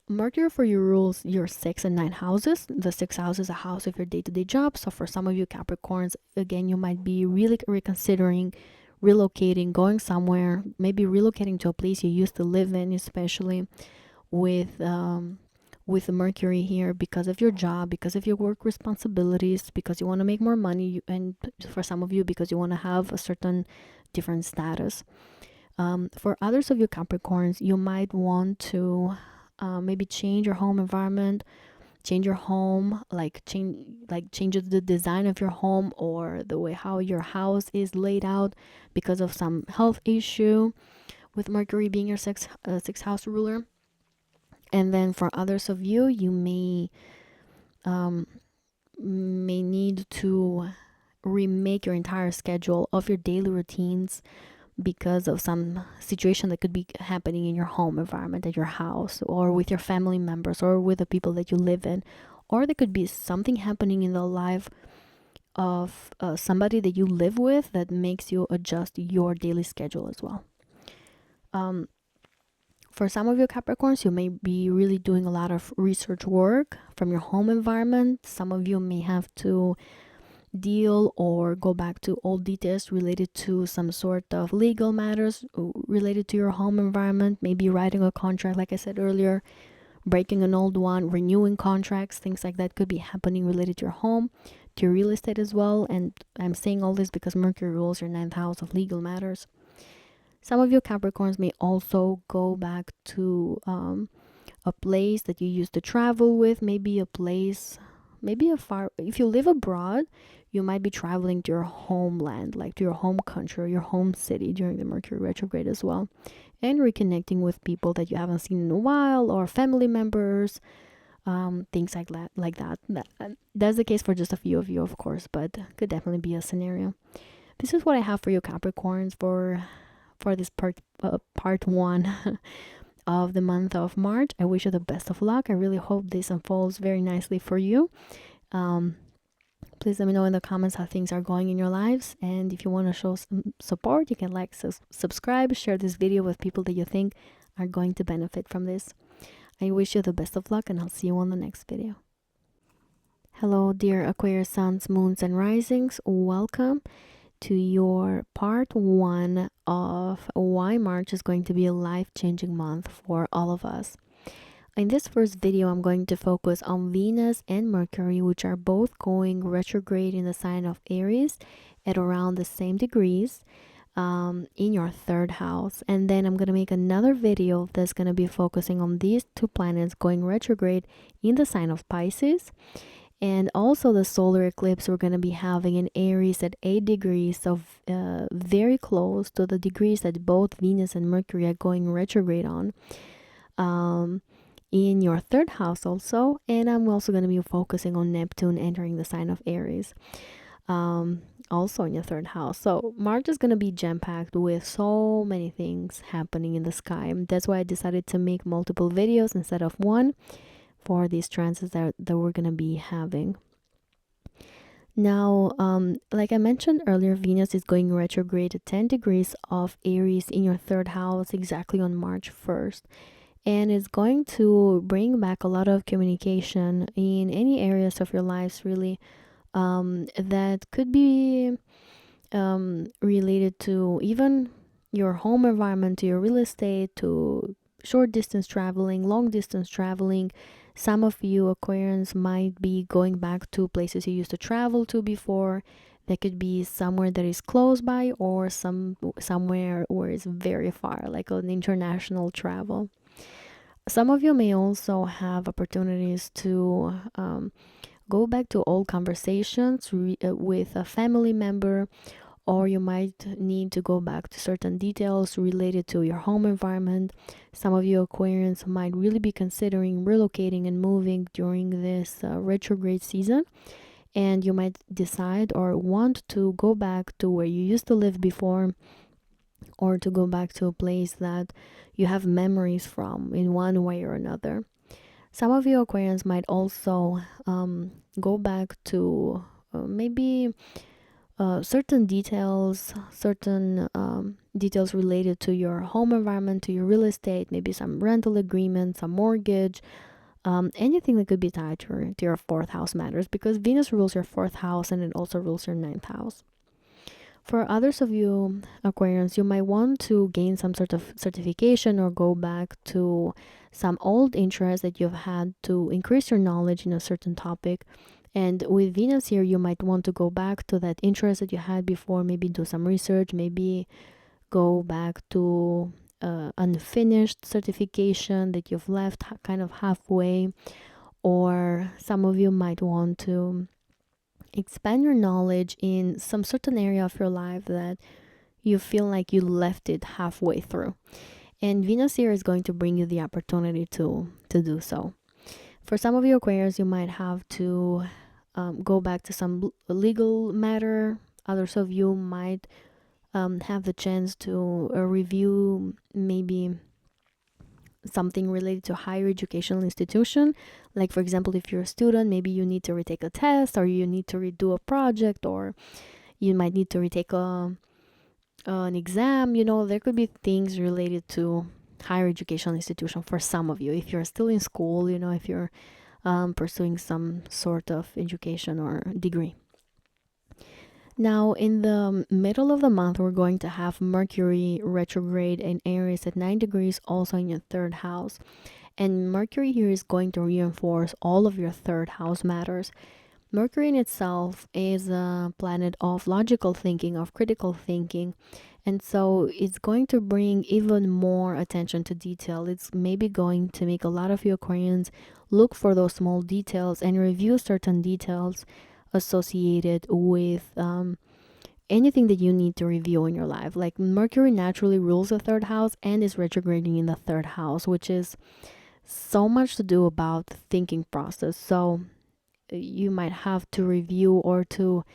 Mercury for you rules your 6th and 9th houses. The 6th house is a house of your day-to-day job. So for some of you Capricorns, again, you might be really reconsidering relocating, going somewhere, maybe relocating to a place you used to live in, especially with Mercury here, because of your job, because of your work responsibilities, because you want to make more money, and for some of you because you want to have a certain different status. For others of you Capricorns, you might want to maybe change your home environment, change your home, change the design of your home or the way how your house is laid out because of some health issue, with Mercury being your sixth house ruler. And then for others of you, you may need to remake your entire schedule of your daily routines because of some situation that could be happening in your home environment, at your house, or with your family members, or with the people that you live in. Or there could be something happening in the life of somebody that you live with that makes you adjust your daily schedule as well. For some of you Capricorns, you may be really doing a lot of research work from your home environment. Some of you may have to deal or go back to old details related to some sort of legal matters related to your home environment, maybe writing a contract, like I said earlier, breaking an old one, renewing contracts, things like that could be happening related to your home, to your real estate as well. And I'm saying all this because Mercury rules your 9th house of legal matters. Some of you Capricorns may also go back to a place that you used to travel with, maybe a place, if you live abroad, you might be traveling to your homeland, like to your home country or your home city during the Mercury retrograde as well, and reconnecting with people that you haven't seen in a while, or family members, things like that. That's the case for just a few of you, of course, but could definitely be a scenario. This is what I have for you Capricorns for this part 1 of the month of March. I wish you the best of luck. I really hope this unfolds very nicely for you. Please let me know in the comments how things are going in your lives. And if you want to show some support, you can like, subscribe, share this video with people that you think are going to benefit from this. I wish you the best of luck, and I'll see you on the next video. Hello, dear Aquarius suns, moons, and risings. Welcome to your part 1 of why March is going to be a life-changing month for all of us. In this first video, I'm going to focus on Venus and Mercury, which are both going retrograde in the sign of Aries at around the same degrees in your 3rd house. And then I'm going to make another video that's going to be focusing on these 2 planets going retrograde in the sign of Pisces. And also the solar eclipse we're going to be having in Aries at 8 degrees, so very close to the degrees that both Venus and Mercury are going retrograde on. In your 3rd house also, and I'm also going to be focusing on Neptune entering the sign of Aries, also in your 3rd house. So March is going to be jam-packed with so many things happening in the sky. That's why I decided to make multiple videos instead of one for these transits that we're going to be having. Now, like I mentioned earlier, Venus is going retrograde at 10 degrees of Aries in your 3rd house exactly on March 1st. And it's going to bring back a lot of communication in any areas of your lives, really, that could be related to even your home environment, to your real estate, to short distance traveling, long distance traveling. Some of you Aquarians might be going back to places you used to travel to before. That could be somewhere that is close by, or somewhere where it's very far, like an international travel. Some of you may also have opportunities to go back to old conversations with a family member, or you might need to go back to certain details related to your home environment. Some of you Aquarians might really be considering relocating and moving during this retrograde season, and you might decide or want to go back to where you used to live before, or to go back to a place that you have memories from in one way or another. Some of you Aquarians might also go back to maybe certain details related to your home environment, to your real estate, maybe some rental agreement, some mortgage, anything that could be tied to your 4th house matters, because Venus rules your 4th house and it also rules your 9th house. For others of you Aquarians, you might want to gain some sort of certification or go back to some old interest that you've had to increase your knowledge in a certain topic. And with Venus here, you might want to go back to that interest that you had before, maybe do some research, maybe go back to unfinished certification that you've left kind of halfway. Or some of you might want to expand your knowledge in some certain area of your life that you feel like you left it halfway through. And Venus here is going to bring you the opportunity to do so. For some of you Aquarius, you might have to go back to some legal matter. Others of you might have the chance to review maybe something related to higher educational institution. Like, for example, if you're a student, maybe you need to retake a test, or you need to redo a project, or you might need to retake an exam. There could be things related to higher educational institution for some of you. If you're still in school, if you're pursuing some sort of education or degree. Now, in the middle of the month, we're going to have Mercury retrograde in Aries at 9 degrees, also in your 3rd house. And Mercury here is going to reinforce all of your 3rd house matters. Mercury in itself is a planet of logical thinking, of critical thinking. And so it's going to bring even more attention to detail. It's maybe going to make a lot of you Aquarians look for those small details and review certain details associated with anything that you need to review in your life. Like, Mercury naturally rules the 3rd house and is retrograding in the 3rd house, which is so much to do about the thinking process. So you might have to review or to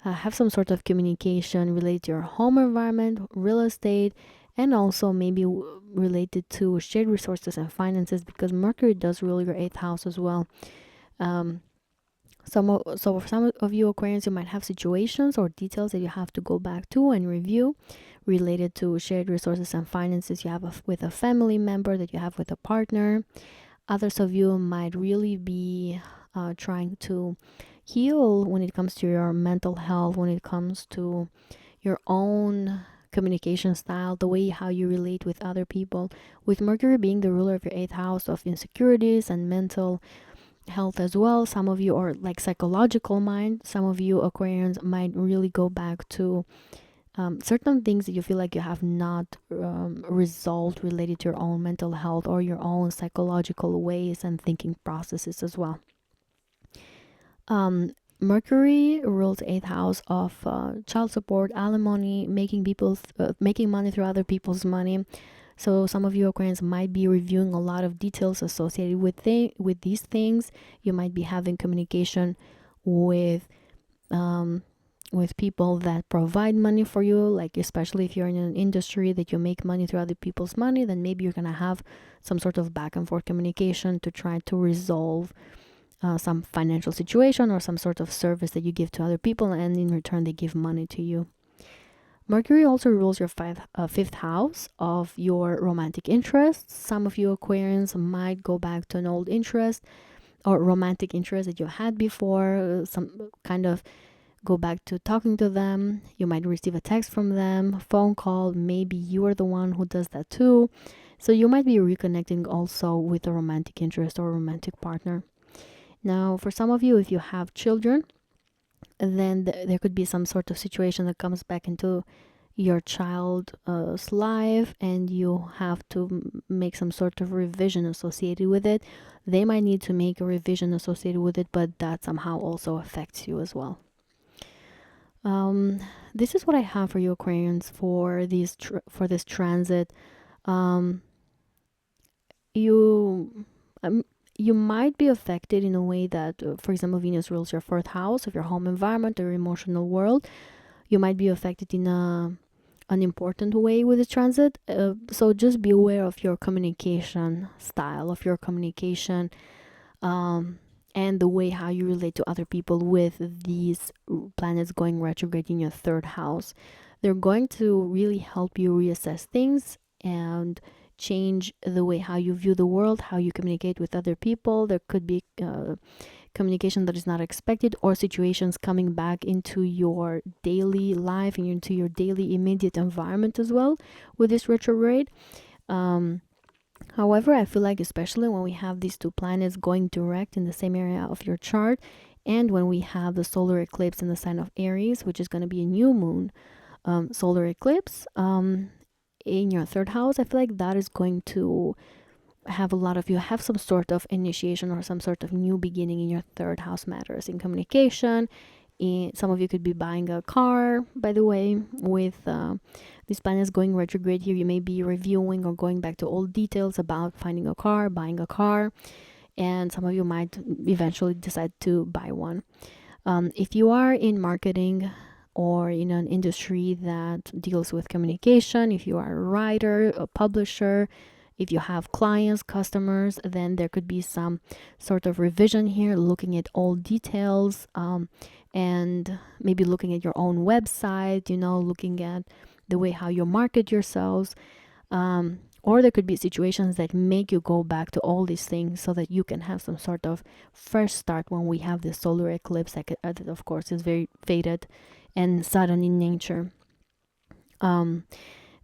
have some sort of communication related to your home environment, real estate, and also maybe related to shared resources and finances, because Mercury does rule your 8th house as well. So for some of you Aquarians, you might have situations or details that you have to go back to and review related to shared resources and finances you have with a family member, that you have with a partner. Others of you might really be trying to heal when it comes to your mental health, when it comes to your own communication style, the way how you relate with other people, with Mercury being the ruler of your 8th house of insecurities and mental health as well. Some of you are like psychological mind. Some of you Aquarians might really go back to certain things that you feel like you have not resolved related to your own mental health or your own psychological ways and thinking processes as well. Mercury rules 8th house of child support, alimony, making money through other people's money. So some of you Aquarians might be reviewing a lot of details associated with these things. You might be having communication with people that provide money for you, like especially if you're in an industry that you make money through other people's money, then maybe you're gonna have some sort of back and forth communication to try to resolve some financial situation or some sort of service that you give to other people, and in return they give money to you. Mercury also rules your fifth house of your romantic interests. Some of you Aquarians might go back to an old interest or romantic interest that you had before, some kind of go back to talking to them. You might receive a text from them, a phone call. Maybe you are the one who does that too. So you might be reconnecting also with a romantic interest or romantic partner. Now, for some of you, if you have children, then there could be some sort of situation that comes back into your child's life, and you have to make some sort of revision associated with it. They might need to make a revision associated with it, but that somehow also affects you as well. This is what I have for you Aquarians for this transit. You you might be affected in a way that, for example, Venus rules your 4th house of your home environment or your emotional world. You might be affected in an important way with the transit. So just be aware of your communication style, of your communication, and the way how you relate to other people with these planets going retrograde in your 3rd house. They're going to really help you reassess things and change the way how you view the world, how you communicate with other people. There could be communication that is not expected, or situations coming back into your daily life and into your daily immediate environment as well with this retrograde. However, I feel like especially when we have these two planets going direct in the same area of your chart, and when we have the solar eclipse in the sign of Aries, which is going to be a new moon solar eclipse in your 3rd house, I feel like that is going to have a lot of you have some sort of initiation or some sort of new beginning in your 3rd house matters in communication. Some of you could be buying a car, by the way, with these planets going retrograde here. You may be reviewing or going back to old details about finding a car, buying a car, and some of you might eventually decide to buy one. If you are in marketing or in an industry that deals with communication, if you are a writer, a publisher, if you have clients, customers, then there could be some sort of revision here, looking at all details, and maybe looking at your own website, looking at the way how you market yourselves. Or there could be situations that make you go back to all these things so that you can have some sort of fresh start when we have this solar eclipse that of course is very fated and sudden in nature.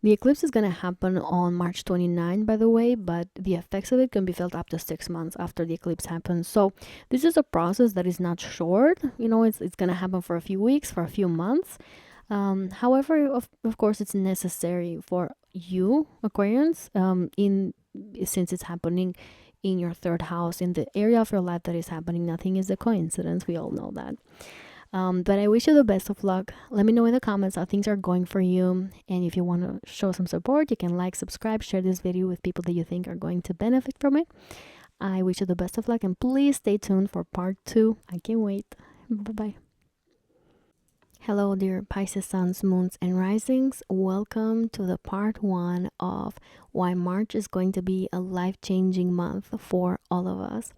The eclipse is going to happen on March 29, by the way, but the effects of it can be felt up to 6 months after the eclipse happens. So this is a process that is not short. It's going to happen for a few weeks, for a few months. However, of course, it's necessary for you, Aquarians, since it's happening in your 3rd house, in the area of your life that is happening. Nothing is a coincidence. We all know that. But I wish you the best of luck. Let me know in the comments how things are going for you. And if you want to show some support, you can like, subscribe, share this video with people that you think are going to benefit from it. I wish you the best of luck, and please stay tuned for part 2. I can't wait. Bye-bye. Hello, dear Pisces suns, moons, and risings. Welcome to the part 1 of why March is going to be a life-changing month for all of us,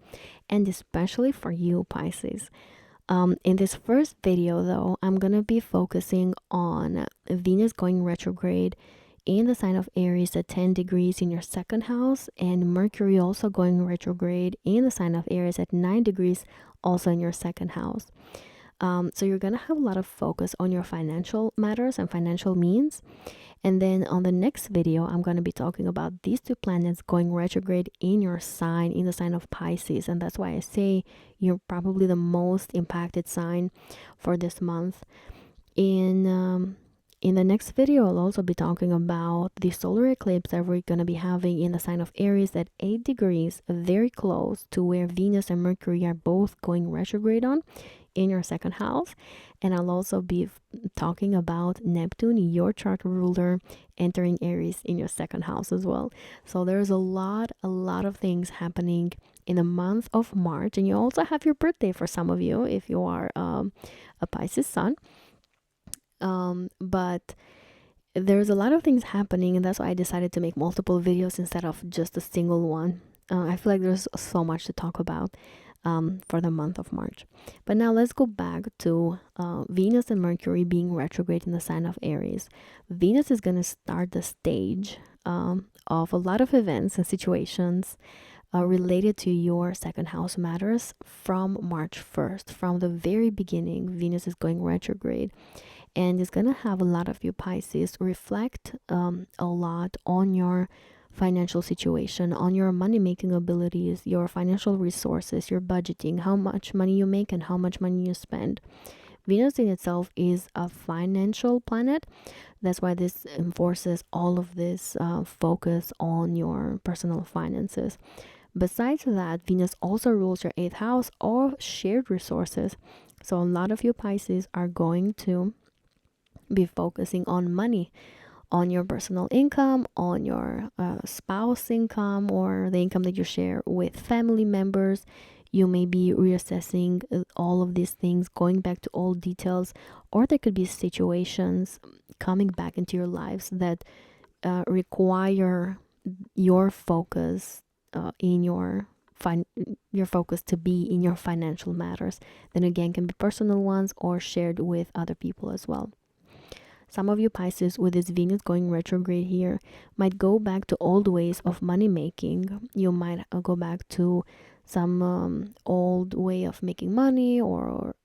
and especially for you, Pisces. In this first video though, I'm gonna be focusing on Venus going retrograde in the sign of Aries at 10 degrees in your second house, and Mercury also going retrograde in the sign of Aries at 9 degrees also in your second house. So you're gonna have a lot of focus on your financial matters and financial means. And then on the next video, I'm going to be talking about these two planets going retrograde in your sign, in the sign of Pisces. And that's why I say you're probably the most impacted sign for this month. In the next video, I'll also be talking about the solar eclipse that we're going to be having in the sign of Aries at 8 degrees, very close to where Venus and Mercury are both going retrograde on in your second house. And I'll also be talking about Neptune, your chart ruler, entering Aries in your second house as well. So there's a lot of things happening in the month of March. And you also have your birthday for some of you if you are a Pisces sun. But there's a lot of things happening, and that's why I decided to make multiple videos instead of just a single one. I feel like there's so much to talk about for the month of March. But now let's go back to Venus and Mercury being retrograde in the sign of Aries. Venus is going to start the stage of a lot of events and situations related to your second house matters from March 1st. From the very beginning, Venus is going retrograde, and it's going to have a lot of you Pisces reflect a lot on your financial situation, on your money making abilities, your financial resources, your budgeting, how much money you make and how much money you spend. Venus in itself is a financial planet. That's why this enforces all of this focus on your personal finances. Besides that, Venus also rules your 8th house or shared resources. So a lot of you Pisces are going to be focusing on money, on your personal income, on your spouse income, or the income that you share with family members. You may be reassessing all of these things, going back to old details, or there could be situations coming back into your lives that require your focus your focus to be in your financial matters. Then again, can be personal ones or shared with other people as well. Some of you Pisces with this Venus going retrograde here might go back to old ways of money making. You might go back to some old way of making money, or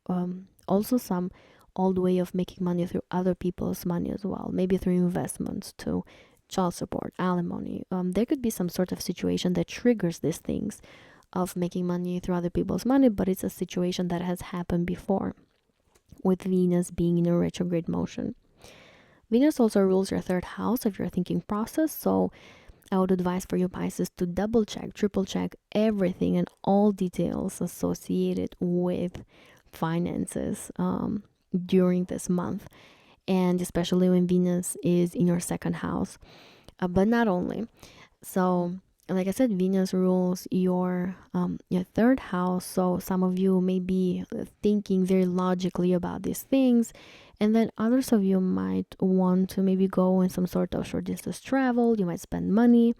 also some old way of making money through other people's money as well. Maybe through investments, to child support, alimony. There could be some sort of situation that triggers these things of making money through other people's money, but it's a situation that has happened before with Venus being in a retrograde motion. Venus also rules your 3rd house of your thinking process. So I would advise for you Pisces to double check, triple check everything and all details associated with finances during this month. And especially when Venus is in your 2nd house. But not only. So like I said, Venus rules your 3rd house. So some of you may be thinking very logically about these things, and then others of you might want to maybe go in some sort of short distance travel. You might spend money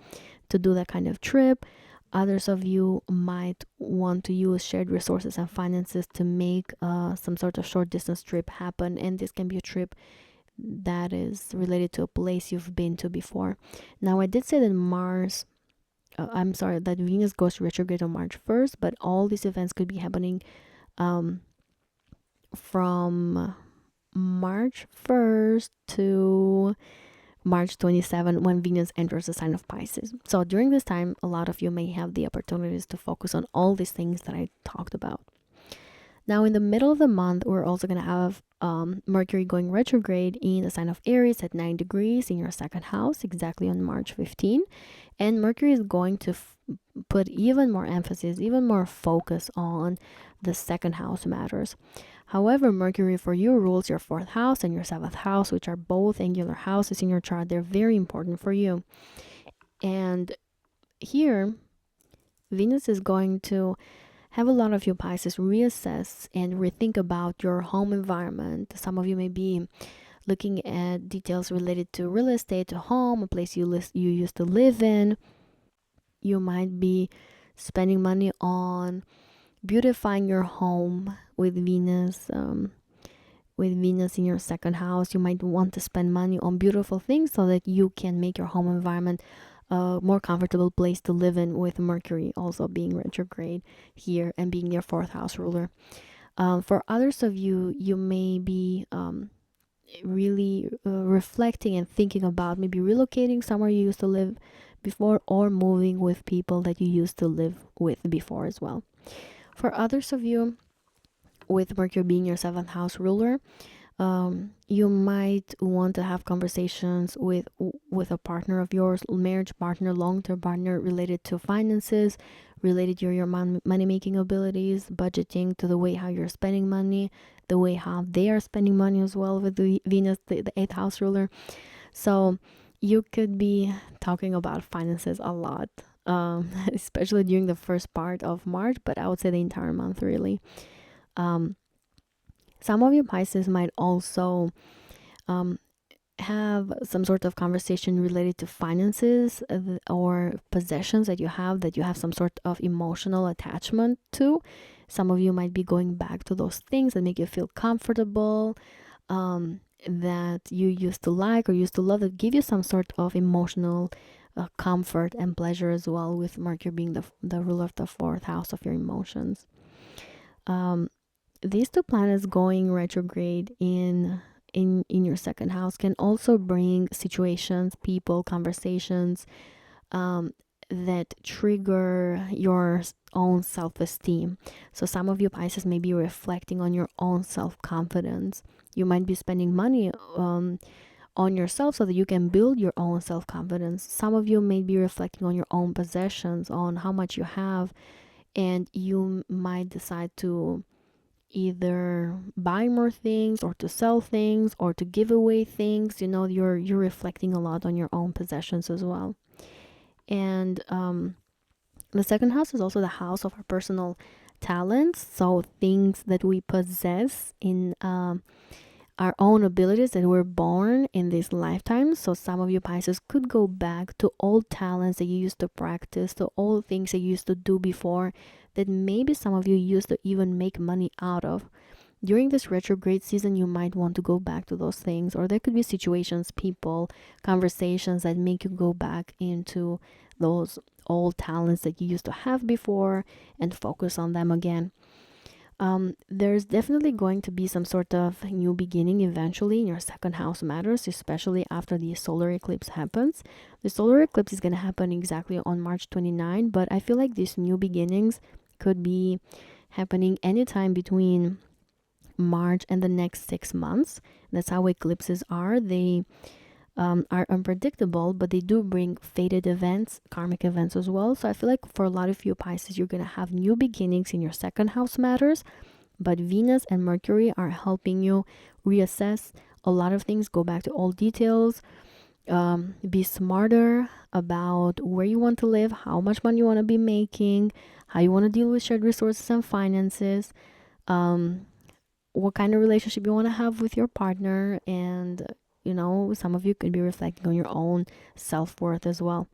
to do that kind of trip. Others of you might want to use shared resources and finances to make some sort of short distance trip happen, and this can be a trip that is related to a place you've been to before. Now, I did say that that Venus goes retrograde on March 1st, but all these events could be happening from March 1st to March 27 when Venus enters the sign of Pisces. So during this time, a lot of you may have the opportunities to focus on all these things that I talked about. Now, in the middle of the month, we're also going to have Mercury going retrograde in the sign of Aries at 9 degrees in your 2nd house, exactly on March 15. And Mercury is going to put even more emphasis, even more focus on the 2nd house matters. However, Mercury for you rules your 4th house and your 7th house, which are both angular houses in your chart. They're very important for you. And here, Venus is going to have a lot of you Pisces reassess and rethink about your home environment. Some of you may be looking at details related to real estate, a home, a place you used to live in. You might be spending money on beautifying your home with Venus. With Venus in your second house, you might want to spend money on beautiful things so that you can make your home environment a more comfortable place to live in, with Mercury also being retrograde here and being your fourth house ruler. For others of you, you may be really reflecting and thinking about maybe relocating somewhere you used to live before, or moving with people that you used to live with before as well. For others of you, with Mercury being your seventh house ruler, you might want to have conversations with a partner of yours, marriage partner, long-term partner, related to finances, related to your money making abilities, budgeting, to the way how you're spending money, the way how they are spending money as well, with the Venus, the eighth house ruler. So you could be talking about finances a lot, especially during the first part of March, but I would say the entire month really. Some of you Pisces might also have some sort of conversation related to finances or possessions that you have some sort of emotional attachment to. Some of you might be going back to those things that make you feel comfortable, that you used to like or used to love, that give you some sort of emotional comfort and pleasure as well, with Mercury being the ruler of the fourth house of your emotions. These two planets going retrograde in your second house can also bring situations, people, conversations that trigger your own self-esteem. So some of you Pisces may be reflecting on your own self-confidence. You might be spending money on yourself so that you can build your own self-confidence. Some of you may be reflecting on your own possessions, on how much you have, and you might decide to either buy more things, or to sell things, or to give away things. You know, you're reflecting a lot on your own possessions as well. And the second house is also the house of our personal talents, so things that we possess in our own abilities that were born in this lifetime. So some of you Pisces could go back to old talents that you used to practice, to old things that you used to do before, that maybe some of you used to even make money out of. During this retrograde season, you might want to go back to those things, or there could be situations, people, conversations that make you go back into those old talents that you used to have before and focus on them again. There's definitely going to be some sort of new beginning eventually in your second house matters, especially after the solar eclipse happens. The solar eclipse is going to happen exactly on March 29, but I feel like these new beginnings could be happening anytime between March and the next 6 months. That's how eclipses are. They are unpredictable, but they do bring fated events, karmic events as well. So I feel like for a lot of you Pisces, you're going to have new beginnings in your second house matters, but Venus and Mercury are helping you reassess a lot of things, go back to old details, be smarter about where you want to live, how much money you want to be making, how you want to deal with shared resources and finances, what kind of relationship you want to have with your partner. And you know, some of you could be reflecting on your own self-worth as well.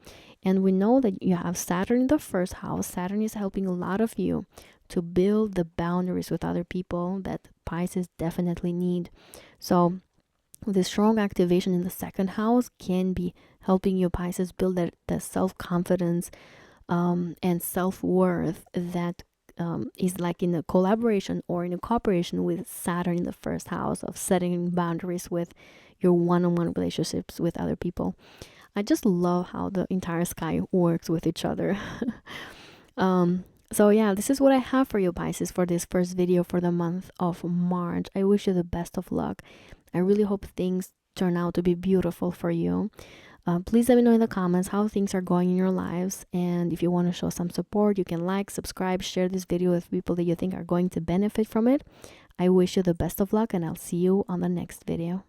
And we know that you have Saturn in the first house. Saturn is helping a lot of you to build the boundaries with other people that Pisces definitely need. So the strong activation in the second house can be helping you Pisces build that self-confidence and self-worth that is like in a collaboration or in a cooperation with Saturn in the first house, of setting boundaries with your one-on-one relationships with other people. I just love how the entire sky works with each other. So yeah, this is what I have for you Pisces for this first video for the month of March. I wish you the best of luck. I really hope things turn out to be beautiful for you. Please let me know in the comments how things are going in your lives, and if you want to show some support, you can like, subscribe, share this video with people that you think are going to benefit from it. I wish you the best of luck, and I'll see you on the next video.